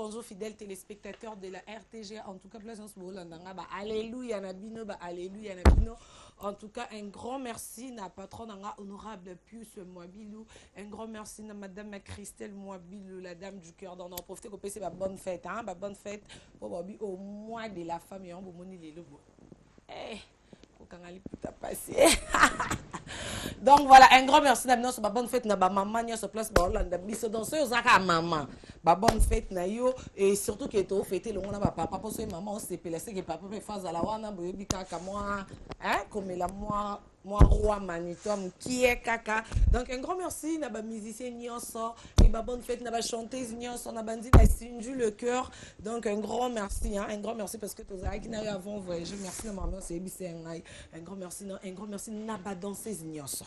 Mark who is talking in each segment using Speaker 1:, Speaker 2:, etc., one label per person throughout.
Speaker 1: Bonjour fidèles téléspectateurs de la RTG. En tout cas, place en ce moment, alléluia Nabino, alléluia Nabino. En tout cas, un grand merci à patron honorable Pius Mouabilou. Un grand merci à madame Christelle Mouabilou, la dame du cœur. Donc, on profite pour passer ma bonne fête, hein, ma bonne fête pour au mois de la femme et on va les lobos. Eh, donc voilà, un grand merci d'amener sur ma bonne fête na ba maman nya sur place ba Hollande biso donc so zaka maman ba bonne fête na yo et surtout que to fêter le ngona ba papa parce que maman on s'est pelé que papa peut faire la wana boyebi kaka moi hein comme la moi roi manitom qui est kaka. Donc un grand merci na ba musicien nyonso et ba bonne fête na ba chanteuse nyonso na bandi ba sinju le cœur. Donc un grand merci hein, un grand merci parce que to zaka qui na avant voyagé merci na maman c'est bisi un grand merci na ba danseuse nyonso.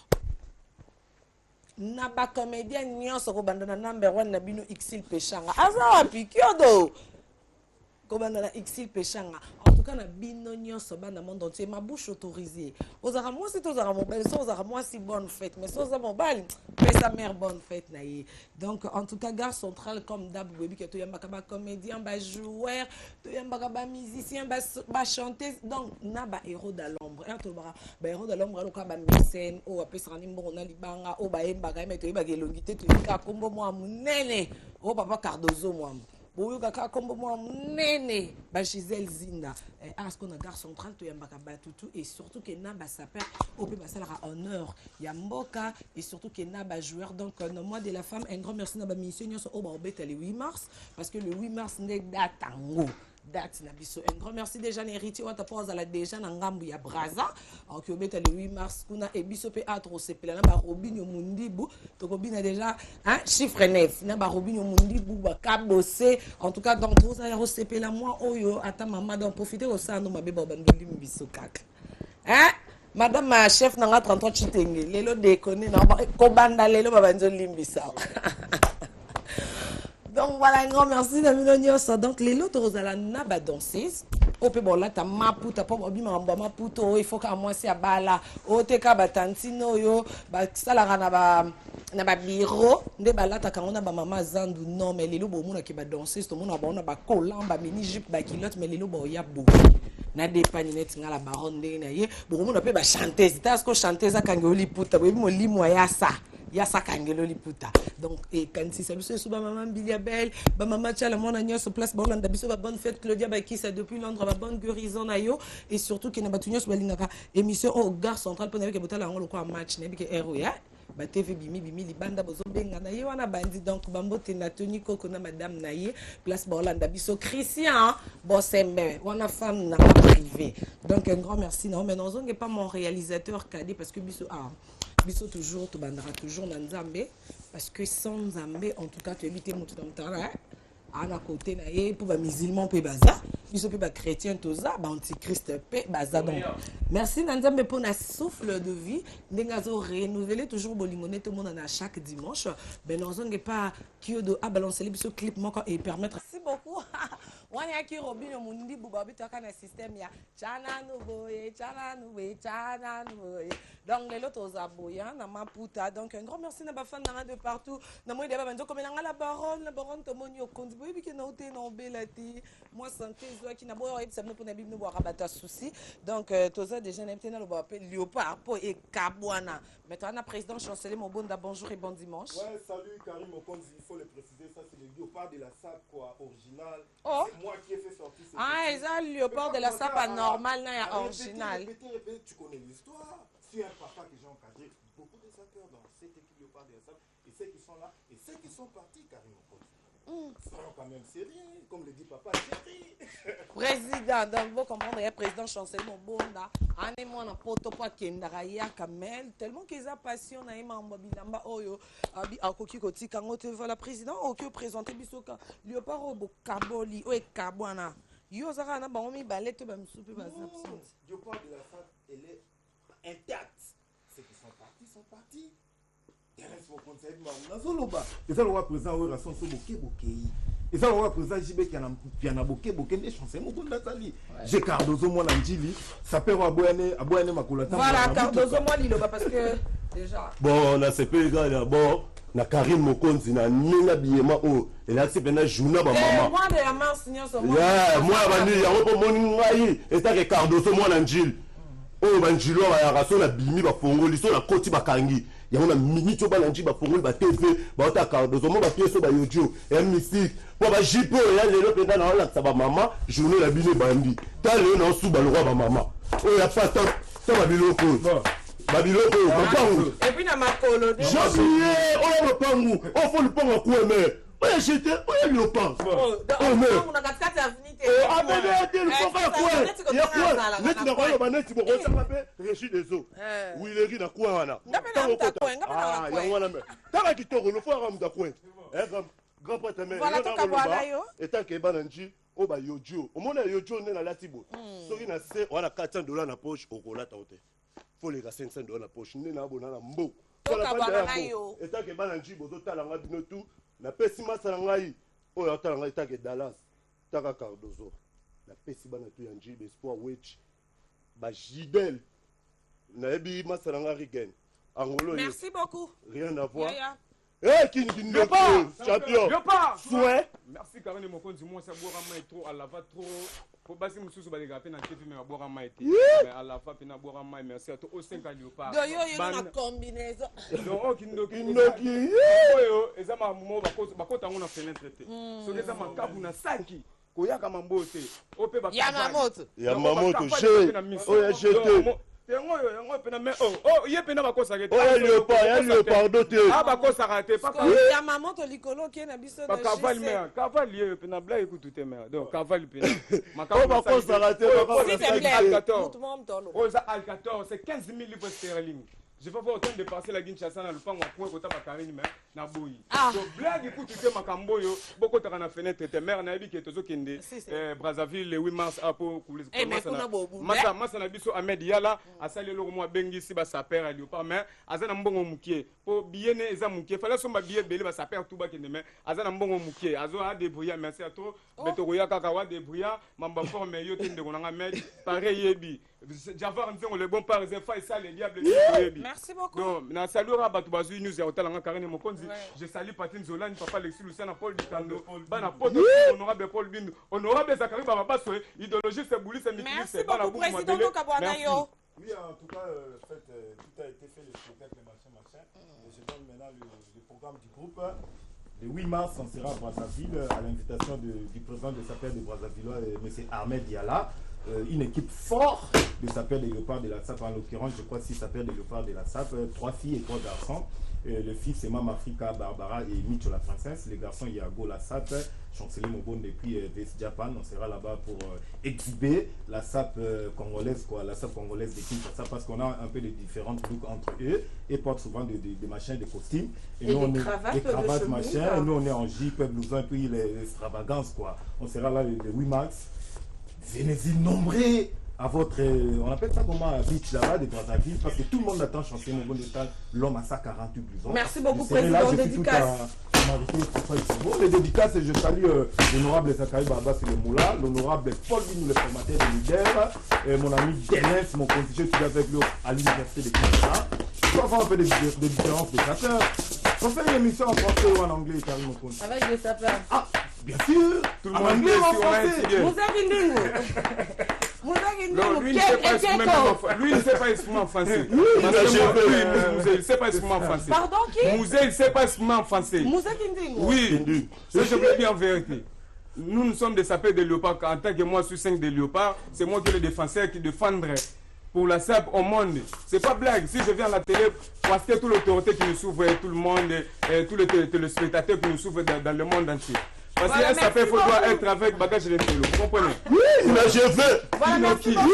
Speaker 1: Naba comédien nyonso ko bandana number 1 na bino Xil Pechanga aza pikiodo ko bandana Xil Pechanga en tout cas na bino nyonso bana monde entier ma bouche autorisée ozara moi c'est ozara mon belle ozara moi si bonne fête mais ozara mon bal mais sa mère bonne fête na ye. Donc en tout cas gare centrale comme d'hab baby que to yamba ba comédien ba joueur to yamba ba musicien ba chanteuse donc na ba héros de l'ombre un to ba héros de l'ombre ko ba mécène o apesa ni mbongo na libanga o ba yemba ga meto yeba ke longité to ka kombo moi munene o papa Cardozo moi boyo kaka kombo moi munene ba Gisèle Zinda as qu'on a gare centrale to yamba ba tutu et surtout que na ba saper o pe ba salara honneur ya mboka et surtout que na ba joueur. Donc no mois de la femme un grand merci na ba mission nyonso o ba obeta le 8 mars parce que le 8 mars n'est datango date na biso. Un grand merci déjà héritier on t'apporte à la déjà na ngambu ya braza en que obeta le 8 mars kuna e biso pe atro sepela na ba Robinho Mundibu to kobina déjà hein chiffre 9 na ba Robinho Mundibu ba kabose en tout cas donc vous allez sepela moi oyo ata maman donc profiter au ça no mabe ba bandoli mbiso kaka hein madame ma chef nanga 33 chitenge lelo déconner na ko banda lelo ba bandoli mbisa. Donc voilà, un grand merci de donc les lots de naba danseuse. Au peu bon là ta maputa pour ma maputo il faut qu'à moi c'est à bala au teka batantino yo ba salara na ba bureau nde ba lata quand on a ba maman zandu non mais les lots bon mona qui ba danseuse tout monde on a ba collant ba mini jupe ba culotte mais les lots bon ya beaucoup na dépani net nga la baronne de na ye bon mona pe ba chanteuse tas ko chanteuse akangoli puta bo mo limo ya sa ya sakangelo liputa. Donc et quand si ça biso ba maman Biliabel ba maman tchala mona nyos place ba Hollande biso ba bonne fête Claudia ba qui ça depuis Londres ba bonne guérison na yo et surtout que na batunyos ba lingaka émission au gare centrale pour avec botala ngolo ko match na bike hero ya ba TV bimi libanda bozo benga na ye wana bandi donc ba mbote na Tony Koko na madame na ye place ba Hollande biso Christian Bossembe wana femme na privé. Donc un grand merci non mais non pas mon réalisateur cadet parce que biso biso toujours to bandara toujours na Nzambe parce que sans Nzambe en tout cas tu évites mon tout dans terrain à côté na ye pour ba musulman pe baza biso pe ba chrétien toza ba antichrist pe baza. Donc merci na Nzambe pour na souffle de vie ndengazo renouveler toujours bolingoné tout le monde na chaque dimanche ben non zonge pas kiodo a balancer biso clip moko et permettre. Merci beaucoup. Wani aki Robinho Mundibu babito kana système ya chana nouboye donc les lotos zaboya na maputa. Donc un grand merci na ba fan na de partout na moi deba banzo comme la baronne to monio kondi boyebi ke na ote na obelati moi santé zo ki na boyo ebisa mo pona bibno bo rabata souci. Donc toza déjà na tena lo ba appel léopard po e kabwana maintenant na président chancelier Mobonda bonjour et bon dimanche.
Speaker 2: Ouais salut Karim Okonzi, il faut le préciser ça c'est le léopard de la SAP quoi original.
Speaker 1: Oh
Speaker 2: Moi qui ai fait sortir ce
Speaker 1: ah ils ont le léopard de la SAP normal na original.
Speaker 2: Répétez, tu connais l'histoire. Si un papa que j'ai encadré beaucoup de sapeurs dans cette équipe léopard de la SAP et ceux qui sont là et ceux qui sont partis Karim Okonzi. Soyons quand même sérieux, comme le dit papa chéri.
Speaker 1: Président, donc vous comprenez, président chancelier Mobonda, en moi na poto pa kendara ya kamel tellement qu'ils a passion na imamba bilamba oyo abi akoki koti kango te voilà président oki présenter bisoka léopard obo kaboli o e kabwana yo zaka na bango mi balete ba msupe ba absent.
Speaker 2: Léopard de la SAP elle est intacte. Ceux qui sont partis. Et ça le roi présent au rason so boké et ça le roi présent jibe qui a boké ne chanson mo bonda tali j'ai Cardozo moi Nanjili ça peut aboyane makolata
Speaker 1: voilà Cardozo moi lilo parce que déjà
Speaker 3: bon là c'est pas égal bon na Karim Mokonzi na ninga biyema o elasi pena journée ba mama
Speaker 1: moi de la main signon sur moi
Speaker 3: moi bandi yango po moni ngai etake Cardoso mwana njili o banjilo ba ya raso na bimi ba fongoli so na koti bakangi yango na minute ba njili ba fongoli ba TV ba ota Cardoso mo ba pieso ba yojo et mystique po ba jipo ya lelo pena na la sa ba mama journée la bini bandi ta le na su ba le roi ba mama o ya pas tant ça ba biloko babiloko mapangu
Speaker 1: et puis na makolo
Speaker 3: janvier oyo mapangu ofo lipango akueme oyo jete oyo liopan
Speaker 1: on a katikati avenue
Speaker 3: abelete lipango yakue neti na koyoba neti bokosanga mpe régi des eaux wileri na kue wana yango wana me tala kitoko lofo yaka mutu akue grand prêtre me etanke ebana nji oyo bayodio omona yodio nde nalati boye soki na se wana $400 na poche okolata o te faut les $500 dans la poche ne na bona na mbo etake bana nji bozotala nga bino tu na pesi masala ngai oyo atala ngai etake Dallas taka Cardoso na pesi bana tu ya nji espoir wech ba Gidel na ebi masala nga Rigen angolo
Speaker 1: merci beaucoup
Speaker 3: rien à voir King champion souhait
Speaker 4: merci Karine Mokonzi moi ça boira mai trop à la va trop pour basi mususu ba les na TV mais boira mai mais à la fa pina boira mai merci à toi au 5 à Léopard
Speaker 1: yo na combinaison
Speaker 4: donc kindoki oyo ezama mo ba kota ngona fenêtre te so que ça makabu na saki koyaka mambote ope ba
Speaker 3: Yamamoto oyo jeté
Speaker 4: yango pena mais ye pena bakosa ke
Speaker 3: oya léopard doté
Speaker 4: bakosa raté papa
Speaker 1: Yamamoto likolo ki na biso
Speaker 4: de cavalier pena blague écoute te mère donc cavalier pena
Speaker 3: bakosa raté
Speaker 4: Alcator c'est 15 000 livres sterling. Je vais voir autant de passer la Kinshasa na lupango point kota bakarine mais na boyi. Donc blague écoute te makambo yo boko ta na fenêtre te mère na yebi ke tozo kende Brazzaville le 8 mars apo couler masa na biso Ahmed Yala asali loko mo bengi si ba saper ali pas mais azana mbongo mukie po biene eza mukie fala somba biye bele ba saper tout ba kende mais azana mbongo mukie azo a débrouiller merci à toi beto ya kaka wa débrouiller mamba forme yo tende konanga med pareil yebi Jafar Nzengo le bon par Faisal le diable yebi.
Speaker 1: Merci beaucoup.
Speaker 4: Donc, na salut Rabat Bazou News ya Otalanga Karine Mokonzi. Je salue Patine Zolane, papa Alexis Luciana Paul Dikando. Bana Poto honorable Paul Bindu. Honorable Zakari Baba Basso, idéologiste Boulis et Mikilis.
Speaker 1: Merci beaucoup président Kabwanayo.
Speaker 2: Oui, en tout cas, tout a été fait, le spectacle, machin. Et je donne maintenant le programme du groupe. Le 8 mars, on sera à Brazzaville à l'invitation du président de SAPER de Brazzaville, M. Ahmed Yala. Une équipe forte de SAPER de Léopard de la SAP, en l'occurrence, je crois que c'est SAPER de Léopard de la SAP, 3 filles et 3 garçons. Le fils, c'est Mam Africa, Barbara et Micho la princesse. Les garçons, il y a Go la SAP, Chancelier Mobon depuis West Japan. On sera là-bas pour exhiber la SAP congolaise, quoi, la SAP congolaise de Kinshasa, parce qu'on a un peu de différentes looks entre eux et portent souvent des machins, des costumes.
Speaker 1: Et
Speaker 2: nous,
Speaker 1: des cravates,
Speaker 2: machin. Et nous, on est en Jeep, blouson, et puis l'extravagance, quoi. On sera là le 8 mars. Venez-y nombreux à votre, on appelle ça comment, beach là-bas de Brazzaville, parce que tout le monde attend chanter mon bon état, l'homme à sa 48 blousons.
Speaker 1: Merci beaucoup, président. Dédicace.
Speaker 2: Bon, les dédicaces, je salue l'honorable Zakari Baba, c'est le Moula, l'honorable Paul Binou, le formateur de leader, mon ami Denis, mon constitué qui est avec lui à l'université de Kinshasa. Il faut avoir un peu de différence de sapeurs. On fait une émission en français ou en anglais, Karim Mokonzi.
Speaker 1: Avec des sapeurs.
Speaker 2: Ah, bien sûr.
Speaker 4: Tout le monde est en français. Lui, il ne sait pas exprimer en français. Il ne sait pas exprimer en français.
Speaker 1: Pardon, qui?
Speaker 4: Mouzé, il ne sait pas exprimer en français. Oui, ça je veux dire en vérité. Nous sommes des sapeurs de Léopard. En tant que moi, je suis 5 de Léopard. C'est moi qui est le défenseur qui défendrait pour la SAP au monde. C'est pas blague. Si je viens à la télé, parce que toute l'autorité qui nous s'ouvre, tout le monde, tous les téléspectateurs qui nous s'ouvrent dans le monde entier. Parce que ça fait faut doit être avec bagage de vélo. Vous comprenez?
Speaker 3: Oui, mais je veux.
Speaker 1: Voilà, merci beaucoup.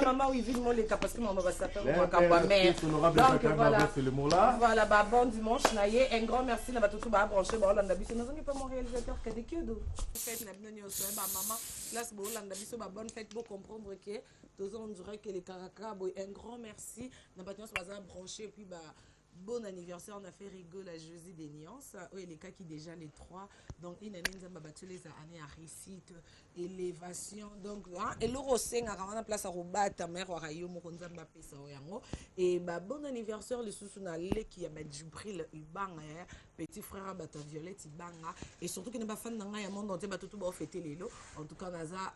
Speaker 1: Maman, oui, vite, mon léka, parce que maman va s'appeler au Kabwamé. Donc voilà, bon dimanche, naïe. Un grand merci, na batutu ba branché, ba Olanda biso. Nous n'avons pas mon réalisateur que des kiodos. Fête na bino nyoso, ba maman, là c'est ba Olanda biso, ba bonne fête pour comprendre que tous on dirait que les caracas, un grand merci. Na batutu ba branché, puis ba Bon anniversaire, on a fait rigoler à Josie des Nuances. Oui, les cas qui déjà les 3. Donc, il y a les années à réussite, élévation. Donc, et l'euro 5 a place à Rouba, ta mère, et bon anniversaire, les sous-sounalés qui a pris le Ibanga, petit frère à Violette Ibanga. Et surtout qu'il n'y a pas fan d'un monde entier, tout fêter les lots. En tout cas, Naza.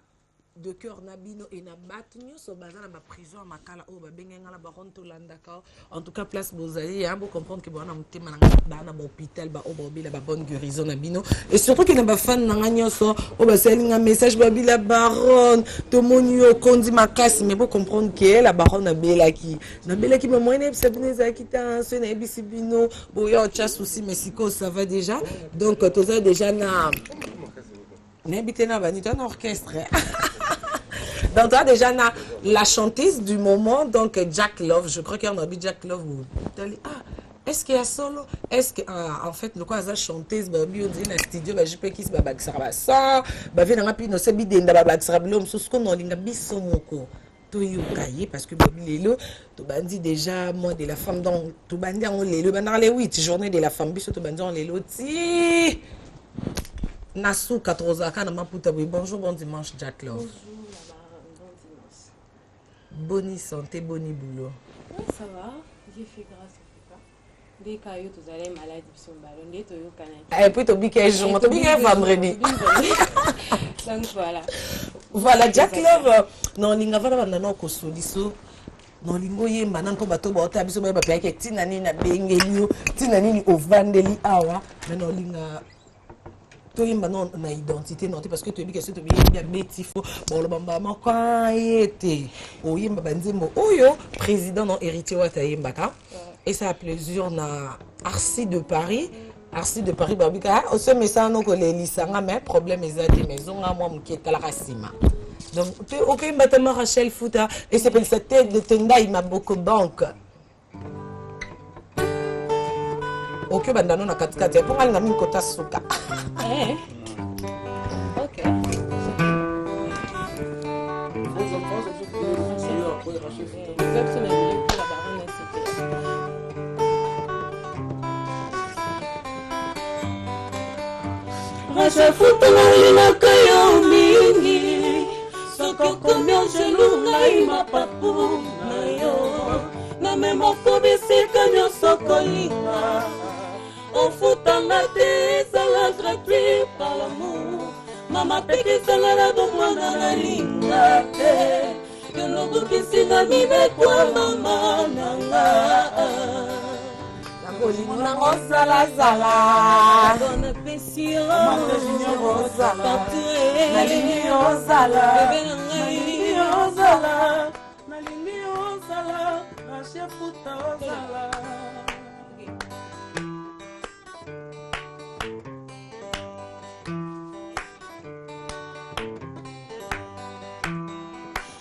Speaker 1: De cœur nabino et nabatnyo so bazala ma prison à makala o ba bengenga la baron to landaka en tout cas place bozali hein, pour comprendre que bon na mutema na hôpital ba o ba bila ba bonne guérison nabino et surtout que na ba fan na nyoso o ba selinga message ba bila baron to monyo kondi makasi mais pour comprendre que la baronne na belaki ba moine sabine zakita so na ebisibino bo yo cha souci mais siko ça va déjà donc toza déjà na n'habitez na banita na orchestre. Donc, toi, déjà, la chanteuse du moment, donc Jack Love, je crois qu'il y a un habit Jack Love. Est-ce qu'il y a solo? Est-ce que, en fait, le quoi, ça chanteuse, on dit dans le studio, je peux qu'il se bague ça, ça, vient dans la pine, on bidé dans la bague ça, l'homme, ce qu'on a, l'inga bisomoko. Tout y parce que Bobby Lelo, tout bandi déjà, moi, de la femme, donc, tout bandi en Lelo, dans les 8 journées de la femme, biso, tout bandi en Lelo, ti. Nassou 14 ans, bonjour, bon dimanche, Jack Love.
Speaker 5: Bonjour.
Speaker 1: Boni santé, boni boulot.
Speaker 5: Oui, ça va. Dieu fait grâce au papa. Dès que tu as des maladies, tu as des maladies.
Speaker 1: Et puis, tu as bien jour, tu as bien vendredi.
Speaker 5: Donc, voilà.
Speaker 1: Voilà, Jack Love. Non, il n'y a pas de solution. Non, lingo yemba nan ko bato ba ota biso ba pa ke tinani na bengeli tinani ni ovandeli awa mais non linga to yemba non na identité non parce que tu es bien sûr tu bien betifo bon le bamba makwa yete o yemba banzembo oyo président non héritier wa ta yemba ka et ça a plaisir na Arcis de Paris babika o se message non ko les lisanga mais problème ezati maison nga moi mketa la rasima. Donc, ok, maintenant Rachel Fouta, et c'est pour cette tête de Tenda, il m'a beaucoup banque. Ok, bandano na katikati, pour aller na min kota suka.
Speaker 5: Ok.
Speaker 6: Rachel Fouta na kayo mingi. Combien je l'ouvre ma papu na yo na même bisika nyonso kolinga ofutanga te ezala gratuit par l'amour mama pekisanga na bomwana na linga te yo nobukisinga mibekwa mama nanga
Speaker 1: bolingo nango zala
Speaker 6: bonne pression
Speaker 1: nalingi ozala
Speaker 6: Rachel Fouta ozala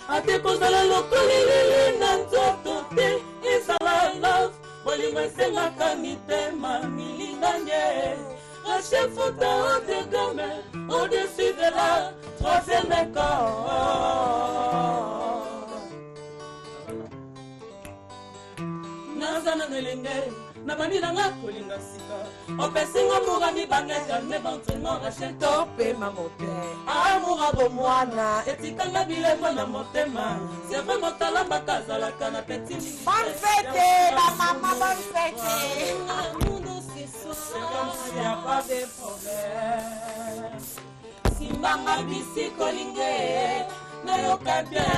Speaker 6: ate kozala lokolelele na nzoto te ezala love bolingo esengaka mitema milinganye Rachel Fouta otegame au-dessus de la troisième école nazana nelenge na bandi nanga kolinga sika opesinga mura mibangeta me bontrainement Rachel
Speaker 1: topema mote
Speaker 6: amura bomwana etikanga bilembo na motema serve motalamba kazalaka na peti
Speaker 1: bonne fête mama bonne fête
Speaker 6: amundo c'est comme s'il n'y a pas de problème simbanga bisi kolinge nayoka bien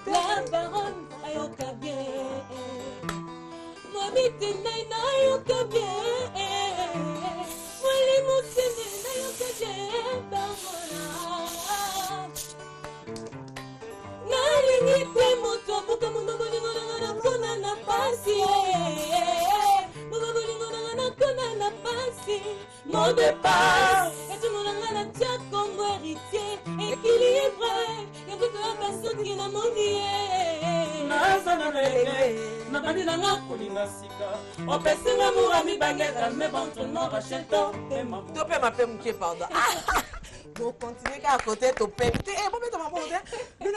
Speaker 6: la baronne nayoka bien mamiti nayoka bien mwali mosene nayoka bien bamona nalingi mpe moto abuka moma bolingo nanga nakona na pasi moma bolingo nanga nakona na pasi mon départ etumonanga na tia kongo héritier équilibre yakutoyaka soki na moni nazana lele nabandi nanga kolinga sika opesinga mura mibangeta me bontono Rachel topema
Speaker 1: mpe moke pardon Donc, continuez à côté, tu peux. Eh, bon, mais tu m'as pas dit. Il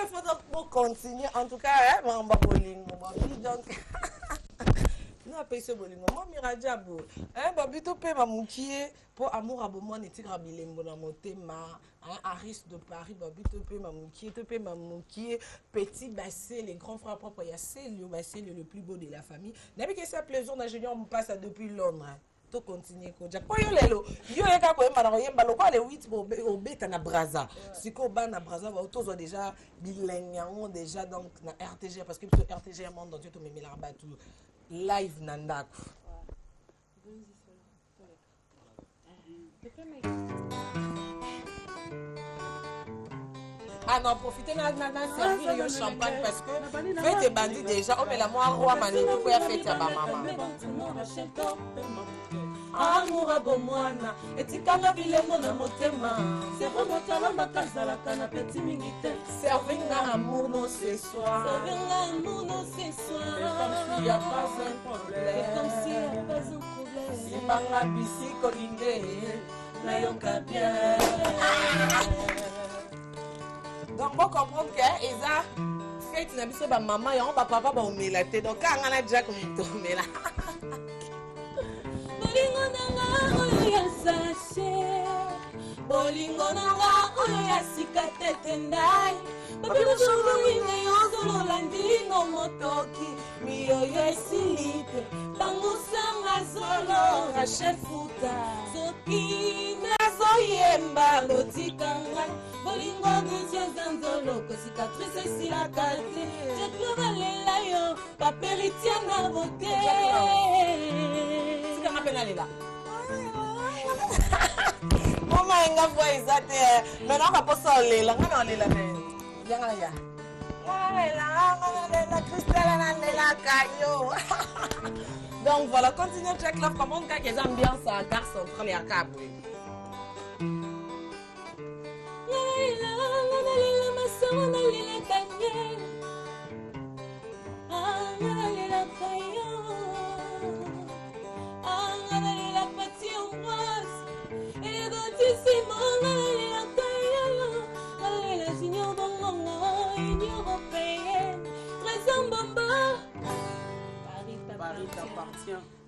Speaker 1: faut continuer. En tout cas, on va bowling. Donc, nous appelons ce bowling. Moi, Miradiabo. Babi, tu peux m'amoukier pour amour à moi, n'est-il pas bilingue dans mon thème. Aris de Paris, Babi, tu peux m'amoukier. Petit bassin, les grands frères propres. Il y a le bassin le plus beau de la famille. N'a pas que ça plaisir d'ingénieur, on passe depuis Londres. To continue ko jak ko yo lelo yo eka ko ema na yemba lo kwa le 8 au beta na braza siko ba na braza ba to zo déjà bilingue on déjà donc na RTG parce que RTG monde dans Dieu to memela batu live na ndako ah non profitez na servir yo champagne parce que fête et bandit déjà on met la moi roi mani to ko ya fête ya ba mama amour à bomwana etikanga bilengo na motema c'est vraiment talent makazalaka na petit mingite servinga amour non ce soir servinga amour non ce soir il y a pas un problème comme s'il y a pas un problème si banga bisi kolinde na yoka bien donc bon comprendre que eza fête na biso ba maman ya on ba papa ba omela te donc anga na jack omela bolingo nanga oyo ya sashe bolingo nanga oyo ya sika tete ndai babiloshongominga yozolola ndino motoki miyoyo esili te bangusanga zolo rachel futa soki nazoyemba botika ngai bolingo nizeza nzolo ko cicatrice esilaka te jeklobalela yo paperitia na bote Mama enga voix ezate maintenant ka posa olela ngana olela ne yanga ya la Christelle na lela kayo donc voilà continue check love comment ka que ambiance à gare centrale ya Kabwe la maso na lela kanye lela kayo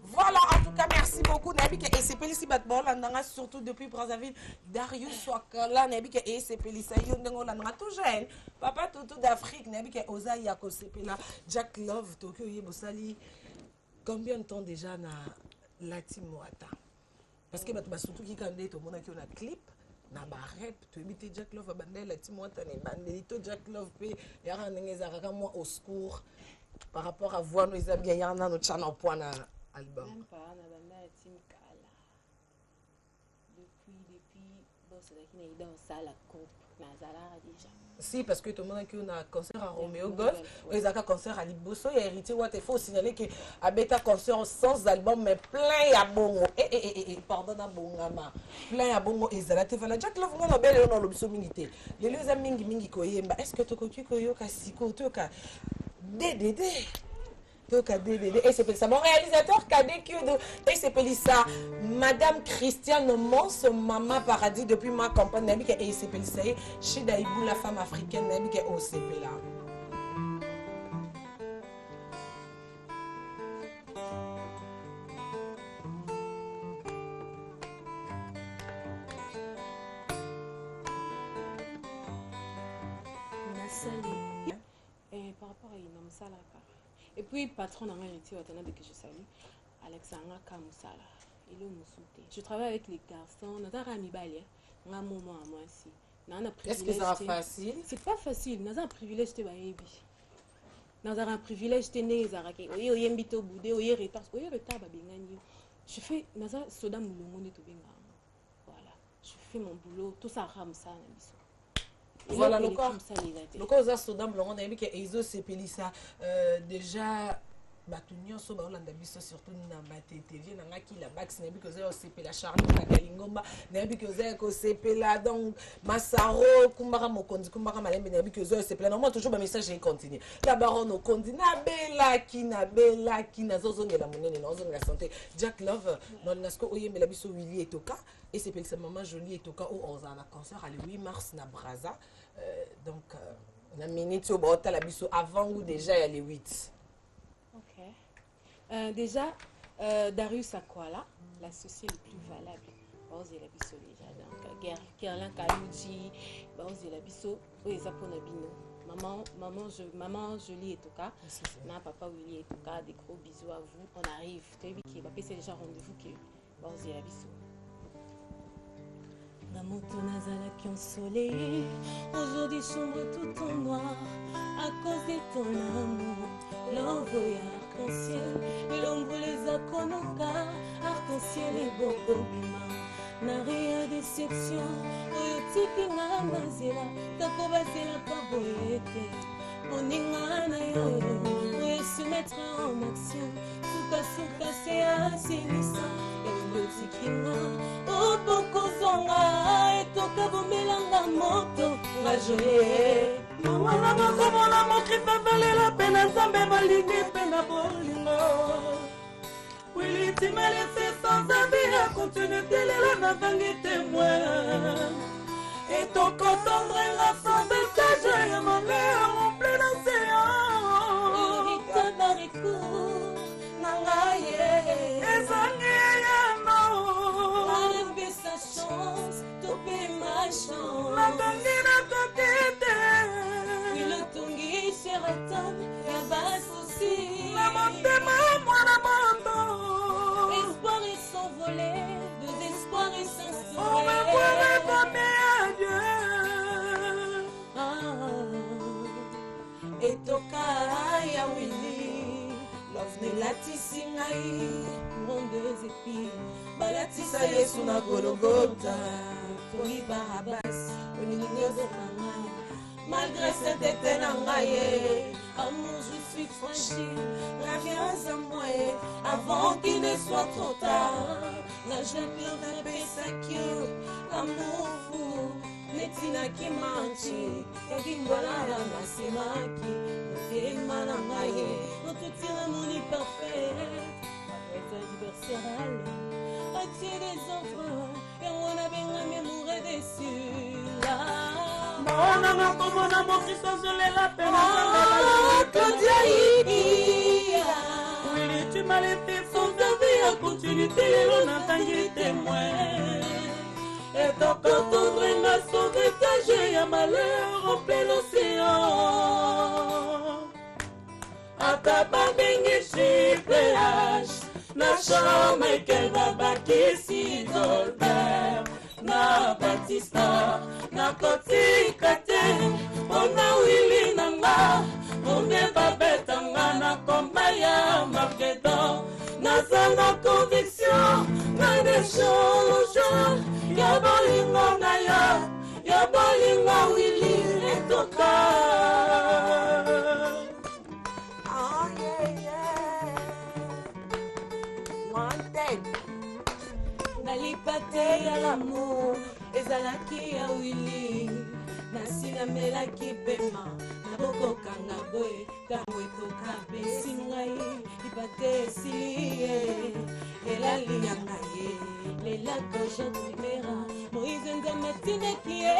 Speaker 1: Voilà, en tout cas, merci beaucoup. Nabike et c'est Pélissi Batbol, surtout depuis Brazzaville. Darius Wakala, Nabike et c'est Pélissi, Yondengo, Landra, tout jeune. Papa Toutou d'Afrique, Nabike Oza Yako Sepela, Jack Love, Tokyo Yebosali. Combien de temps déjà na Latimoata? Parce que surtout qui quand tout le monde qui a un clip na ba rap to imiter Jack Love bandé Latimoata ne bandé to Jack Love pe ya ngeza kaka moi au secours par rapport à voir nos amis ya na no chana point na album même pas na bandé Latimkala depuis boss là qui na dans salle coupe na zala déjà si parce que tout le monde qui a un concert à Roméo Golf ils ont un concert à Liboso et héritier what il faut signaler que à bêta concert sans album mais plein à bongo pardon à bongama plein à bongo et zala te voilà Jack Love on a belle on a l'obso mingité les deux amis mingi koyemba est-ce que tu koki koyo ka siko to ka DDD et c'est ça. Mon réalisateur cadet et c'est ça. Madame Christiane Mons, Maman Paradis depuis ma campagne et c'est ça. Chez Daïbou, la femme africaine qui est au CP là.
Speaker 5: Et par rapport à une et puis patron dans héritier que je salue Alexandra Kamusala il est Moussoute. Je travaille avec les garçons dans un amibalier un moment à moi aussi.
Speaker 1: Est-ce que ça va facile?
Speaker 5: C'est pas facile, dans un privilège de baébi. Dans un privilège de né zaraki. Oye oye mbito boudé oye retard ba bengani. Je fais naza soda mulongo de to benga. Voilà, je fais mon boulot, tout ça ramsa na biso.
Speaker 1: Voilà, le corps aux soda blanc, on a vu que Ezo Sepelissa déjà bato nyonso baolanda biso surtout na matv nanga kila bax nayebi kozala kosepela Charlotte na Kalingomba nayebi kozala kosepela donc Masaro kumbaka mokonzi kumbaka malembe nayebi kozala kosepela normalement toujours bamessage econtinue la baronne okondi nabelaki nazozongela monene nazozongela santé Jack Love nalinga siko oyembela biso Willy Etoka esepelisa Maman Jolie Etoka oyo ozala na concert le 8 mars na Braza donc na minute oyo baotala biso avant ou déjà ya le 8.
Speaker 5: Déjà, Darius Akwala, l'associé le plus valable. Bon, c'est la biso déjà. Donc, Gerlin Kalouji, bon, c'est la biso. Oui, ça pour Nabino. Maman Jolie Etoka, na papa Willy Etoka, des gros bisous à vous. On arrive. Tu as vu qu'il va passer déjà rendez-vous que bon, c'est la biso. Namoto nazalaki ensoleillé, aujourd'hui sombre tout en noir, à cause de ton amour, l'envoyé arc-en-ciel, l'ombre les akonoka, arc-en-ciel et bokobima, na rien déception, oyo tiki nga nazela, tako bazela pa boyete, moninga na yo, oyo se mettre en action, suka se asilisa, elongo tiki nga, opokozonga etoka bomelanga moto nga joye mwana mokomona mokrifa valela mpe na nzambe balingi mpe na bolingo Willy timelese sans avis a continue telela na vangi témoin etoka tendrenga sans message ya malheur en plein océan rita barikou nanga ye ezangi chance, topé ma chance. La bangina tokete. Oui, le tongi cheraton, y'a pas souci. La montée, moi, la moto. Espoir et s'envoler, désespoir et s'instaurer. On va voir les bonnes adieu. Et toka, ya Willy. L'ovne latisi ngai, mon deux épis. Balatisa Yesu na Golgotha, Tori Barabas, malgré cette éternelle enraillée, amour je suis franchi, reviens à moi avant qu'il ne soit trop tard. La jeune pleure de Pesakio, l'amour fou, Netina qui manchi, et Gimbola la Masemaki, et Malangaye, notre cérémonie parfaite, ma fête anniversariale. As-tu des enfants et on a bien mourir dessus là. Mon amour, mon amour, Christophe, je l'ai la peine. Oh, Claudia Ikia. Oui, tu m'as laissé sans avis à continuité, on a taillé témoin. Et ton corps tendre m'a sauvé, caché à malheur en plein océan. À ta babengue, chiffrage. Na chambre qu'elle va bâtir si Dolbert, na Batista, na Kotikate, on a Willy Nanga, on est Babetanga, na Kombaya, Marguedon, na Zana conviction, na des choses, ya bolingo na ya bolingo Willy et Toka. Nalipate ya l'amour ezalaki ya Willy nasilamelaki pema nabokokanga boye ntango etoka pesi ngai lipate esili ye elalianga ye lelaka jean primera moïse nzambe atindaki ye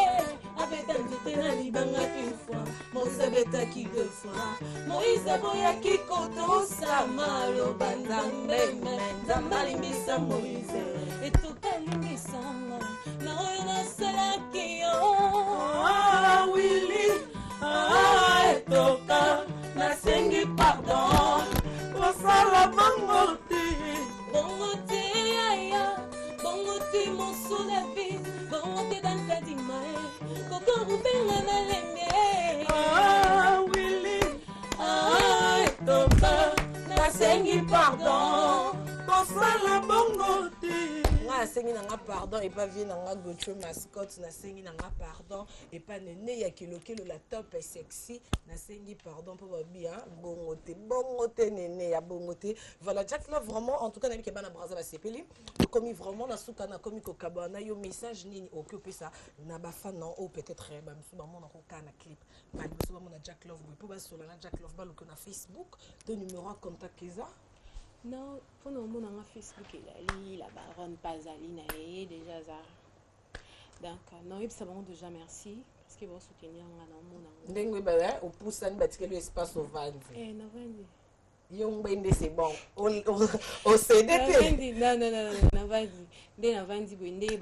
Speaker 5: abeta nzete na libanga une fois moïse abetaki deux fois moïse aboyaki kotosa maloba nzambe nzambe alimbisa moïse etokalimbisanga na oyo nasalaki yo Willy etoka nasengi pardon kosala bongo te yaya bongo te mosula vie bongo te dankadima kokorubenga na lenge Willy etoka nasengi pardon kosala bongo te
Speaker 1: nga asengi nanga pardon et pas vie nanga Gauthier mascotte na sengi nanga pardon et pas nene ya kilokelo la top et sexy na sengi pardon pour babi hein bongote nene ya bongote voilà Jack Love vraiment en tout cas nabi ke bana braza ba sepeli comme vraiment na suka na komi ko kabana yo message nini occupé ça na ba fan non ou peut-être ba msu ba mona ko kana clip ba msu ba mona Jack Love pour ba sur la Jack Love ba na Facebook ton numéro contact keza.
Speaker 5: Non, pour nous, on a Facebook et la baronne Pazaline et déjà ça. Donc, non, il ça va déjà merci parce qu'il va soutenir un
Speaker 1: Dengue bah au pouce ça parce que l'espace au vent.
Speaker 5: Eh, non, Vandi.
Speaker 1: Young Bende c'est bon. Au CDP.
Speaker 5: Non, Vandi. Dès la Vandi, Bende,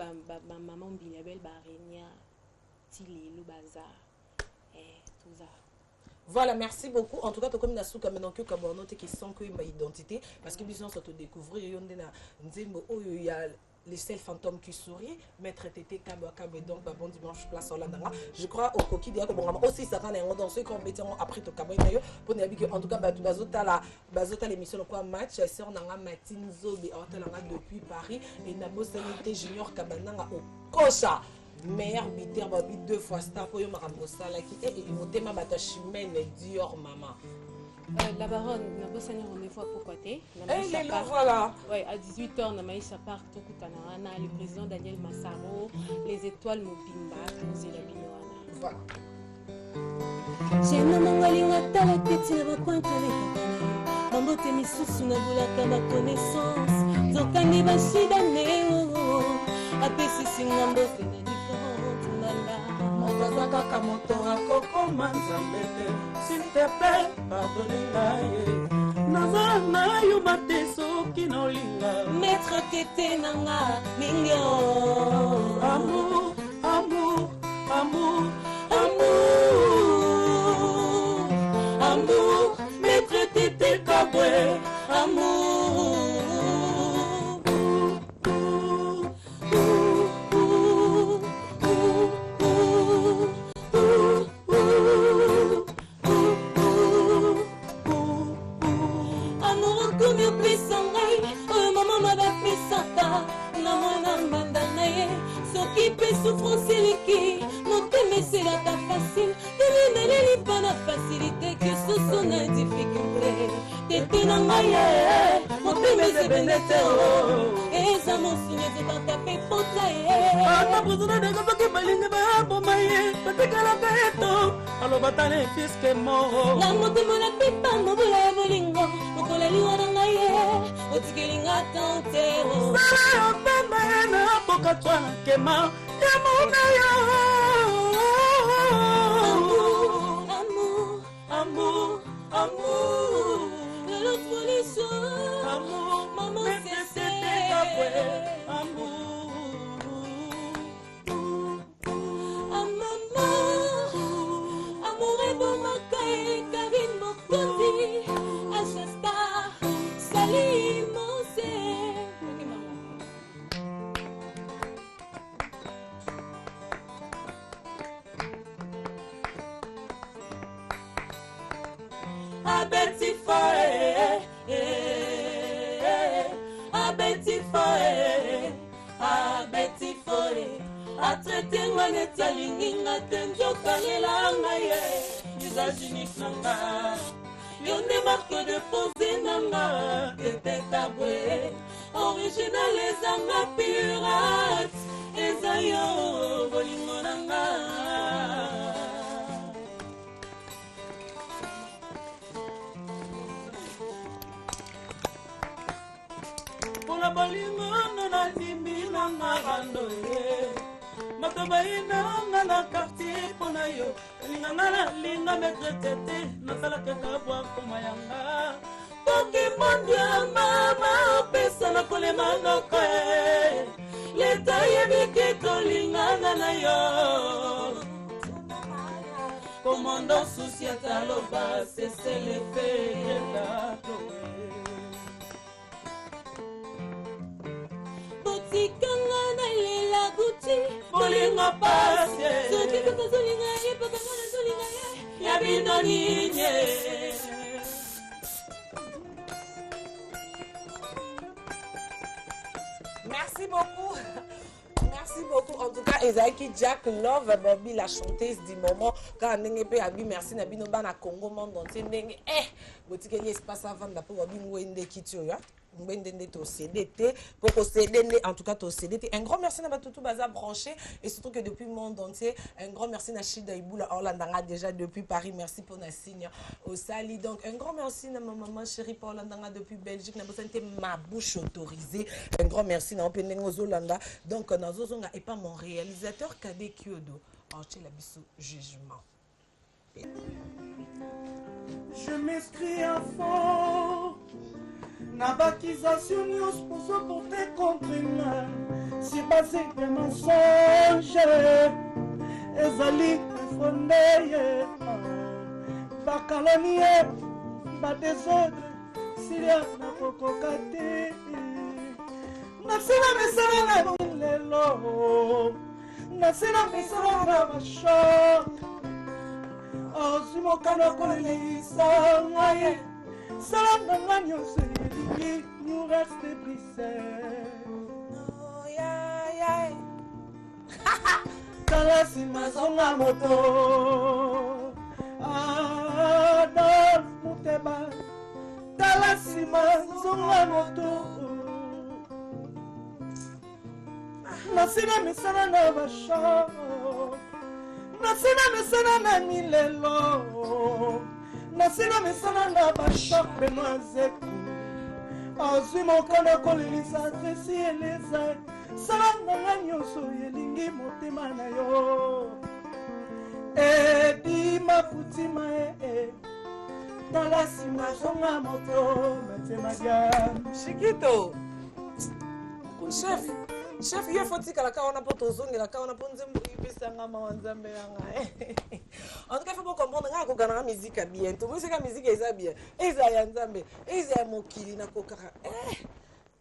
Speaker 5: maman Bilabel Barenia, Tilly, le bazar, et tout ça.
Speaker 1: Voilà, merci beaucoup. En tout cas, comme nous comme maintenant que comme qui sent que ma identité parce que besoin de te découvrir il y a les seuls fantômes qui sourient maître tété Kabo donc bon dimanche place au Landanga. Je crois au coquille dia comme aussi ça quand on dans ce qu'on mettait après to Kabo pour n'habiller en tout cas bazota l'émission quoi match sur nanga Martine Zobe en depuis Paris et Nabo Sanité Junior Kabananga au Kocha. Meilleur bitter babi 2 fois star pour yo makambo sala ki et motema bata chimene Dior maman
Speaker 5: la baronne n'a pas signé rendez-vous pour côté
Speaker 1: voilà
Speaker 5: ouais à 18h na Maïcha Park to kutana na le président Daniel Massaro les étoiles Mobimba c'est la binoana
Speaker 1: voilà
Speaker 6: j'ai nommé ngalinga tala teti na bakwantale mambo te misusu na bulaka ma connaissance zokani bashida neo apesi singambo fena
Speaker 7: kaka moto akokoma nzambe te s'il te plaît pardonne ngai naza na yo mate soki nolinga
Speaker 6: maître tete nanga mingyo
Speaker 7: amour amour amour amour amour maître tete kabwe amour
Speaker 6: souffrance eleki motema eselaka facile eleleli mpa na facilité ke soso na difficulté tete na ngai ye motema ezebende te eza mosuni ezokaka mpe pota ye
Speaker 7: ata bozona ndenge soki balingi baboma ye batekalaka eto aloba tala efiske moro
Speaker 6: na motema na pipa mobula ya bolingo mokoleli wana ngai ye otikelinga tantero
Speaker 7: sala opema ye na boka twana nkema
Speaker 6: amour, amour, amour, amour. De l'autre solution,
Speaker 7: amour,
Speaker 6: maman c'est
Speaker 7: amour,
Speaker 6: amour est bon macaille, Karine Mokondi, Ashasta, Salim Monsé.
Speaker 7: Abeti foe, abeti foe, abeti foe. Atraite ngane talingi ngate njoka yelanga ye. Visage unique nanga, yonde marque de pose nanga. Tete tabwe, original ezanga pirate, ezayo bolingo nanga. Pona bolingo na ndimbi na marando ye mato bayinanga na quartier pona yo linga na linga maître tete nasala kaka bwa koma yanga toki mondia mama pesa na kolema noko leta yebiki tolinganga na yo commandant souci ataloba cesse le fait
Speaker 6: tikanga na lela guti
Speaker 7: bolingo pasi
Speaker 6: soki kaka zolinga ye paka ngana zolinga ye
Speaker 7: ya bino ninye
Speaker 1: Merci beaucoup. Merci beaucoup. En tout cas, Ezaki Jack Love, Bobby, la chanteuse du moment. Quand on est à lui, merci Nabino Bana Congo, monde entier. Boutique espace avant de pour Bobby Mwende Kitioya. Pour en tout cas, un grand merci à tout Baza branché et surtout que depuis le monde entier, un grand merci à Chida Iboula Orlandanga déjà depuis Paris. Merci pour la signe au Sali. Donc, un grand merci à ma maman chérie pour Orlandanga depuis Belgique. Ma bouche autorisée. Un grand merci à Openengo Zolanda. Donc, Nazozonga et pas mon réalisateur Kade Kyodo. Enchaîne la bisou jugement.
Speaker 7: Je m'inscris à fond. N'abakisation nyonso poso porter contre nga si basé de mensonge ezali fonde ye bakalani ye badésordre silia nakokoka te nasila misala na lelo nasila misala na bashok ozwi mokano kolelisa ngai salanga nyonso elingi nous reste brisé tala nsima zonga moto Adolf Muteba tala nsima zonga moto nasina misala na basho nasina misala na milelo nasina misala na bashok Benoît Zeku azwi mokano kolelisa tresi eleza salanga nga nyonso elingi motema na yo edi mafutima tala nsima zonga moto matema dia
Speaker 1: Chiquito chef ye faut tikala ka wana po tozongela ka wana po nzembo ibisanga mawa nzambe yanga en tout cas faut pas comprendre nga kokana musique bien to musique musique eza bien eza ya nzambe eza ya mokili na kokaka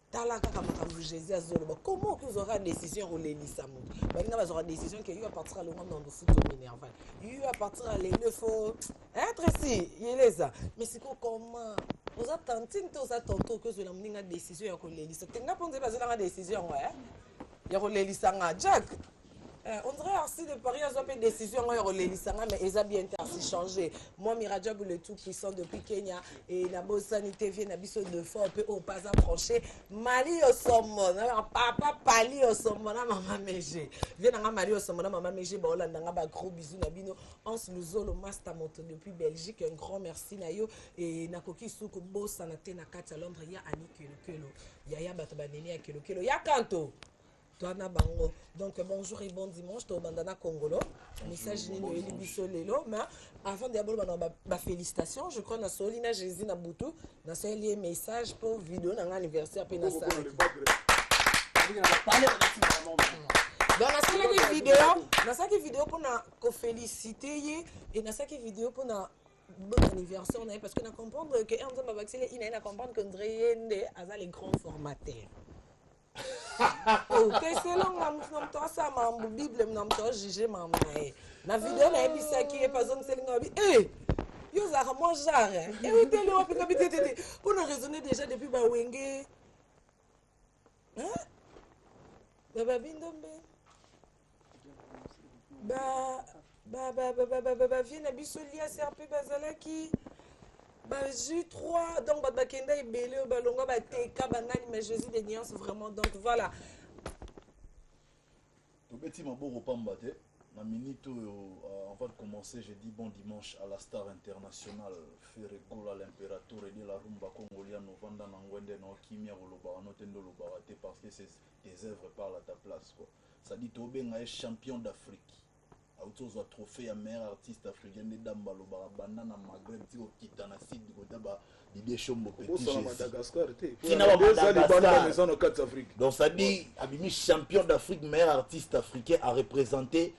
Speaker 1: tala kaka makambo Jésus azoloba comment que vous aurez décision rolelisa moto balinga bazora décision que yo à partir le monde dans foot minerval yo à partir le faut être ici yeleza mais c'est comment vous attendez tous attendons que cela mninga décision ya rolelisa tenga ponze bazela nga décision ouais ya rolelisa nga Jack on dirait aussi de Paris a une décision mais ils ont bien changé. Moi, Miradjab le tout puissant depuis Kenya et la bonne sanité vient d'habiter de fort au pas approché. Mali au sommet, papa Pali au sommet, maman Mégé. Viens dans Mali au sommet, maman Mégé, bah Hollande, un gros bisou Nabino. On se le master moto depuis Belgique. Un grand merci Nayo et Nakoki Souko Boss Sanate Nakata Londres. Ya Annie Kelo, Yaya Batabanini à Kelo, Ya Kanto. Bango. Donc bonjour et bon dimanche to bandana congolo message ni eli biso lelo mais avant d'abord ba félicitations je crois na solina Jésus na butu na seli message pour vidéo na anniversaire pe na ça donc na ça vidéo pour na ko féliciter et na ça vidéo pour na bon anniversaire on parce que na comprendre que on va vacciner il na comprendre que Ndreyende a les grands formateurs. Oh, c'est long, on ça ma Bible, on juger ma mère. La vidéo na ebisa qui est pas zone c'est ngabi. Eh, yo za moi genre. Et oui télé on peut habiter. On a raisonné déjà depuis ba wenge. Hein? Baba bindombe. Ba viens bisolia CRP bazalaki. J'ai 3 donc bakenda ebele balonga bateka banani mais Jésus des nuances vraiment donc voilà
Speaker 2: to beti maboko pamba te na minute avant de commencer j'ai dit bon dimanche à la star internationale Ferregola l'impérateur et de la rumba congolienne novanda na ngwende na kimia koloba notendo loba te parce que c'est des œuvres parlent à ta place quoi ça dit to benga champion d'Afrique autour trophée à meilleur artiste africain des dames baloba banana Maghreb tiko kitana sud côté ba Didier Chombo petit
Speaker 3: Madagascar
Speaker 2: donc ça dit abimi champion d'Afrique meilleur artiste africain à représenter